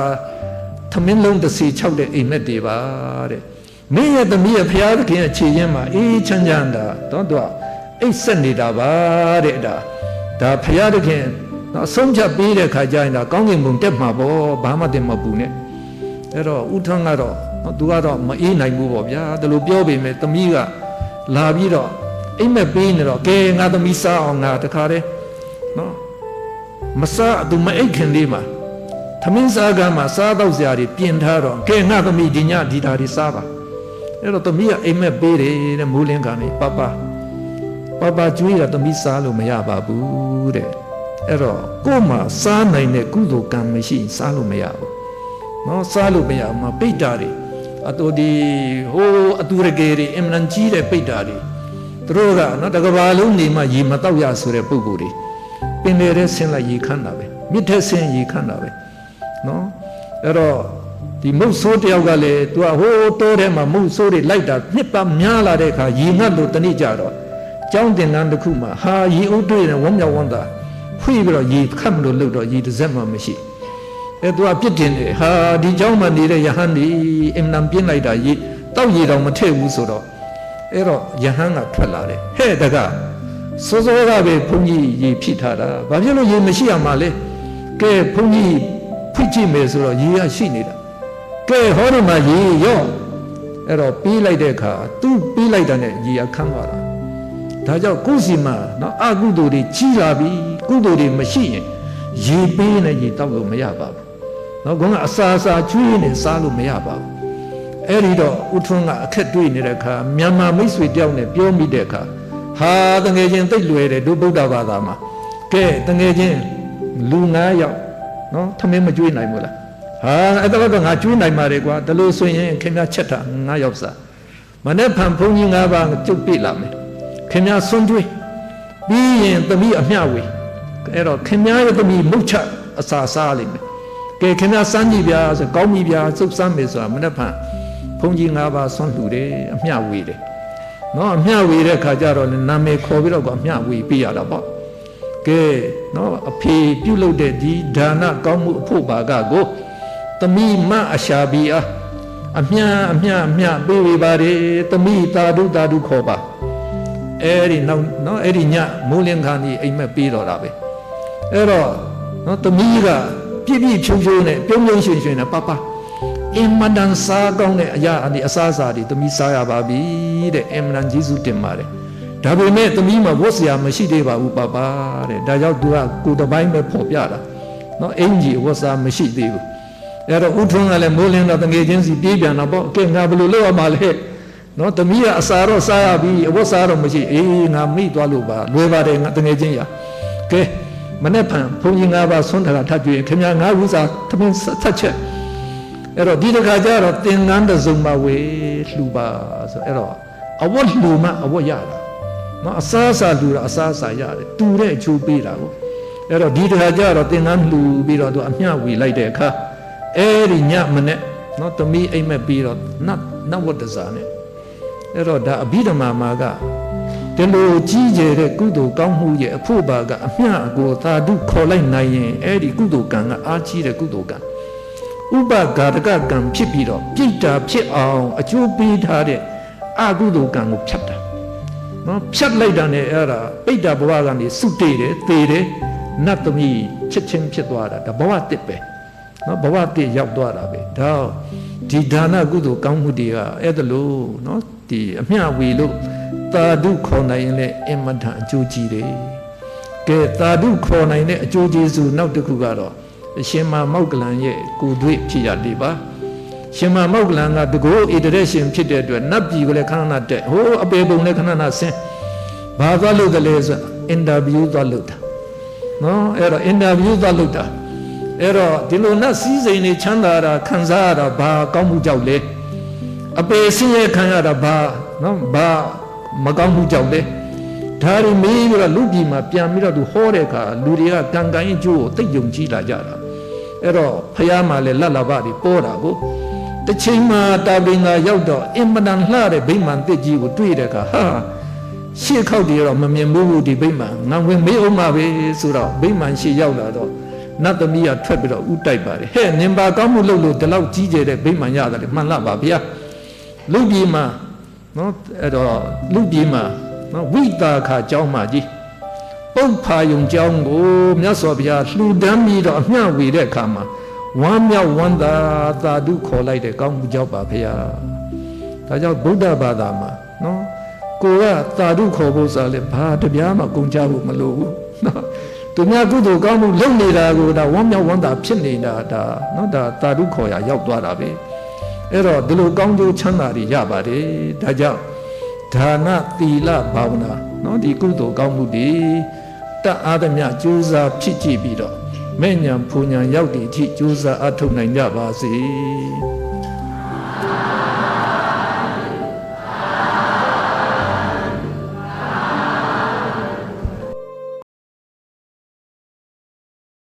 သမင်းလုံးတစ်စီ၆တဲ့အိမ်မက်တွေပါတဲ့မင်းရဲ့သမီးရဲ့ဖရာသခင်ရဲ့ခြေရင်းမှာအေးချမ်းချမ်းတာတော့သူကအိတ်ဆက်နေတာပါတဲ့ဒါဖရာသခင်နော်ဆုံးဖြတ်ပေးတဲ့ခါကျရင်ဒါကောင်းကင်ဘုံတက်မှာပေါ့ဘာမှတင်မပူနဲ့အဲ့တော့ဥထုံးကတော့သူကတော့မအေးနိုင်ဘူးပေါ့ဗျာဒါလိုပြောပေမဲ့သမီးကလာပြီးတော့အိမ်မက်ပေးနေတော့ကဲငါသမီးစားအောင်ငါတခါတည်းနော်မစားသူမအိတ်ခင်လေးမှာသမင်းစားကမ်းမှာစားတော့စရာတွေပြင်ထားတော့ကဲငါသမီးဒီညဒီဓာတွေစားပါအဲ့တော့သမီးကအိမ်မက်ပေးတယ်တဲ့မိုးလင်းကနေပပကျွေးတာသမီးစားလို့မရပါဘူးတဲ့အဲ့တော့ကို့မှာစားနိုင်တဲ့ကုသိုလ်ကံမရှိစားလို့မရဘူးနော်စားလို့မရမှာပိတ္တာတွေအတူဒီဟိုအတူရကေတွေအင်မတန်ကြီးတဲ့ပိတ္တာတွေသူတို့ကနော်တကဘာလုံးနေမှရေမတော့ရဆိုတဲ့ပုဂ္ဂိုလ်တွေပင်လေတဲ့ဆင်းလိုက်ရေခမ်းတာပဲမြစ်ထက်ဆင်းရေခမ်းတာပဲနော်အဲ့တော့ဒီမုတ်ဆိုးတယောက်ကလည်းသူကဟိုတိုးထဲမှာမုတ်ဆိုးတွေလိုက်တာနှစ်ပတ်များလာတဲ့အခါရေငတ်လို့တနေ့ကြတော့ကျောင်းတင်တန်းတစ်ခုမှာဟာရေအုပ်တွေ့တယ်ဝမ်းမြောက်ဝမ်းသာဖွေးပြီးတော့ရေခတ်မလို့လှုပ်တော့ရေတစ်စက်မှမရှိအဲသူကပြစ်တင်တယ်ဟာဒီကျောင်းမှာနေတဲ့ယဟန်ဒီအင်မတန်ပြင်းလိုက်တာရေတောက်ရေတောင်မထည့်ဘူးဆိုတော့အဲ့တော့ယဟန်ကထွက်လာတယ်ဟဲ့တကစောစောကပဲဘုန်းကြီးရေဖြစ်ထားတာဘာဖြစ်လို့ရေမရှိရမှာလဲကဲဘုန်းကြီးဖွင့်ကြည့်မယ်ဆိုတော့ရေကရှိနေတာကဲဟောဒီမှာရေရော့အဲ့တော့ပြီးလိုက်တဲ့အခါသူပြီးလိုက်တဲ့ရေကခမ်းသွားတာဒါကြောင့်ကိုယ်စီမှာနော်အကုသိုလ်တွေကြီးလာပြီကုသိုလ်တွေမရှိရင်ရေပေးနေရေတောက်လို့မရပါဘူးနော်ကောကအစာကျွေးနေစားလို့မရပါဘူးအဲ့ဒီတော့ဥထုံးကအခက်တွေ့နေတဲ့အခါမြန်မာမိတ်ဆွေတယောက်နဲ့ပြောမိတဲ့အခါဟာတငယ်ချင်းသိလွယ်တယ်တို့ဗုဒ္ဓဘာသာမှာကဲတငယ်ချင်းလူ9ယောက်နော်ထမင်းမကျွေးနိုင်ဘူးလားဟာအဲ့တော့ငါကျွေးနိုင်ပါတယ်ကွာဒါလို့ဆိုရင်ခင်ဗျားချက်တာ9ယောက်စားမနေ့ဖန်ဘုန်းကြီး9ပါးကျုပ်ပြလာမယ်ခင်ဗျားဆွန်းကျွေးပြီးရင်သမီးအမျှဝေအဲ့တော့ခင်ဗျားရဲ့သမီးမုတ်ချအစာစားလိမ့်မယ်ကဲခင်ဗျားစမ်းကြည့်ဗျာဆိုကောင်းပြီဗျာစုပ်စမ်းမယ်ဆိုတာမနေ့ဖန်ဘုန်းကြီး9ပါးဆွန်းလှူတယ်အမျှဝေတယ်နော်အမျှဝေတဲ့ခါကျတော့နာမည်ခေါ်ပြီးတော့ကအမျှဝေပြရတာပေါ့ကဲနော်အဖေပြုတ်လုပ်တဲ့ဒီဒါနကောင်းမှုအဖို့ပါကကိုသမီးမအရှာဘီအားအမျှပေးဝေပါတယ်သမီးတာဒုခေါ်ပါအဲ့ဒီနောက်နော်အဲ့ဒီညမိုးလင်းခါနေအိမ်မက်ပေးတော့တာပဲအဲ့တော့နော်သမီးကပြည့်ဖြုံနဲ့ပြုံးရွှင်နဲ့ပအင်မတန်စားကောင်းတဲ့အရာအစားအစာတွေသမီးစားရပါပြီတဲ့အင်မတန်ကျေးဇူးတင်ပါတယ် ဒါပေမဲ့သမီးမှာဝတ်စရာမရှိသေးပါဘူးပါပါတဲ့ဒါကြောင့်သူကကိုယ်တစ်ပိုင်းပဲဖော်ပြတာနော်အင်ကြီးဝတ်စားမရှိသေးဘူးအဲ့တော့ဦးထွန်းကလည်းမိုးလင်းတော့တငယ်ချင်းစီပြေးပြန်တော့ပေါ့ကဲငါဘယ်လိုလုပ်ရမှာလဲနော်သမီးကအစာတော့စားရပြီအဝတ်စားတော့မရှိအေးငါမိသွားလို့ပါလွယ်ပါတယ်ငါတငယ်ချင်းရကဲမနေ့ဖန်ဘုန်းကြီး၅ပါးဆွမ်းထားတာထပ်ကြွေခင်ဗျာ၅ခုစာသမင်းထပ်ချက်အဲ့တော့ဒီတစ်ခါကျတော့သင်္ကန်းတစ်စုံပါဝေလှူပါဆိုအဲ့တော့အဝတ်လှူမှအဝတ်ရတာနော်အစားအစာလှူတာအစားအစာရတယ်တူတဲ့အချိုးပေးတာကိုအဲ့တော့ဒီတစ်ခါကျတော့သင်္ကန်းလှူပြီးတော့သူအမျှဝေလိုက်တဲ့အခါအဲ့ဒီညမနေ့နော်သမီးအိမ်မက်ပြီးတော့နတ်ဝတ္တစာနဲ့အဲ့တော့ဒါအဘိဓမ္မာမှာကဒီလိုကြီးကျယ်တဲ့ကုသိုလ်ကောင်းမှုရဲ့အဖို့ပါကအမျှအကိုသာဓုခေါ်လိုက်နိုင်ရင်အဲ့ဒီကုသိုလ်ကံကအားကြီးတဲ့ကုသိုလ်ကံဥပဂါရကကံဖြစ်ပြီးတော့ပြိတ္တာဖြစ်အောင်အကျိုးပေးထားတဲ့အကုသိုလ်ကံကိုဖြတ်တာနော်ဖြတ်လိုက်တာနဲ့အဲ့ဒါပိတ္တာဘဝကနေစုတေးတယ်သေတယ်နတ်သမီးချက်ချင်းဖြစ်သွားတာဒါဘဝတစ်ပဲနော်ဘဝတစ်ရောက်သွားတာပဲဒါဒီဒါနကုသိုလ်ကောင်းမှုတွေကအဲ့ဒါလို့နော်ဒီအမျှဝေလို့သာဓုခေါ်နိုင်ရင်လည်းအမတန်အကျိုးကြီးတယ်ကဲသာဓုခေါ်နိုင်တဲ့အကျိုးကျေးဇူးနောက်တစ်ခုကတော့အရှင်မမောက္ကလန်ရဲ့ကိုယ်တွေ့ဖြစ်ရလေးပါရှင်မမောက္ကလန်ကတကောဣတရက်ရှင်ဖြစ်တဲ့အတွက်နတ်ပြည်ကိုလည်းခဏခဏတက်ဟိုးအပေပုံလည်းခဏခဏဆင်းဘာသွားလို့တလဲဆိုအင်တာဗျူးသွားလို့တာနော်အဲ့တော့အင်တာဗျူးသွားလို့တာအဲ့တော့ဒီလိုနတ်စည်းစိမ်တွေချမ်းသာတာခံစားရတာဘာကောင်းမှုကြောင့်လဲအပေဆင်းရဲခံရတာဘာနော်ဘာမကောင်းမှုကြောင့်လဲဒါတွေမေးပြီးတော့လူပြည်မှာပြန်ပြီးတော့သူဟောတဲ့အခါလူတွေကကံကံရဲ့ကျိုးကိုသိယုံကြည်လာကြတာအဲ့တော့ဖះမှာလည်းလတ်လာပတွေပေါ်တာကိုတစ်ချိန်မှာတာပင်သာရောက်တော့အင်မတန်လှတဲ့ဗိမာန်တစ်ကြီးကိုတွေ့တဲ့အခါဟာရှေ့ခောက်တွေတော့မမြင်ဘူးဒီဗိမာန်ငါဝင်မေးအောင်ပါပဲဆိုတော့ဗိမာန်ရှေ့ရောက်လာတော့နတ်သမီးကထွက်ပြီးတော့ဥတိုက်ပါတယ်ဟဲ့နင်ပါကောင်းမှုလုပ်လို့ဒီလောက်ကြီးကျယ်တဲ့ဗိမာန်ရတယ်လေမှန်လားပါဗျာလူပြည်မှာနော်အဲ့တော့လူပြည်မှာနော်ဝိတာခါကျောင်းမကြီးပုပ္ဖာယုံကျောင်းကိုမြတ်စွာဘုရားလှူဒန်းပြီးတော့အမျှဝေတဲ့အခါမှာဝမ်းမြောက်ဝမ်းသာသာဓုခေါ်လိုက်တဲ့ကောင်းမှုကြောင့်ပါဘုရားဒါကြောင့်ဗုဒ္ဓဘာသာမှာနော်ကိုကသာဓုခေါ်ဖို့ဆိုလဲဘာတပြားမှကုန်ကြဖို့မလိုဘူးနော်သူများကုသိုလ်ကောင်းမှုလုပ်နေတာကိုဒါဝမ်းမြောက်ဝမ်းသာဖြစ်နေတာဒါနော်ဒါသာဓုခေါ်ရရောက်သွားတာပဲအဲ့တော့ဒီလိုကောင်းကျိုးချမ်းသာတွေရပါတယ်ဒါကြောင့်ဒါနသီလဘာဝနာနော်ဒီကုသိုလ်ကောင်းမှုတွေတတ်အားသမျှကြိုးစားဖြစ်ကြည့်ပြီးတော့မဲ့ညာဖူညာရောက်တဲ့အထိကြိုးစားအထောက်နိုင်ကြပါစေ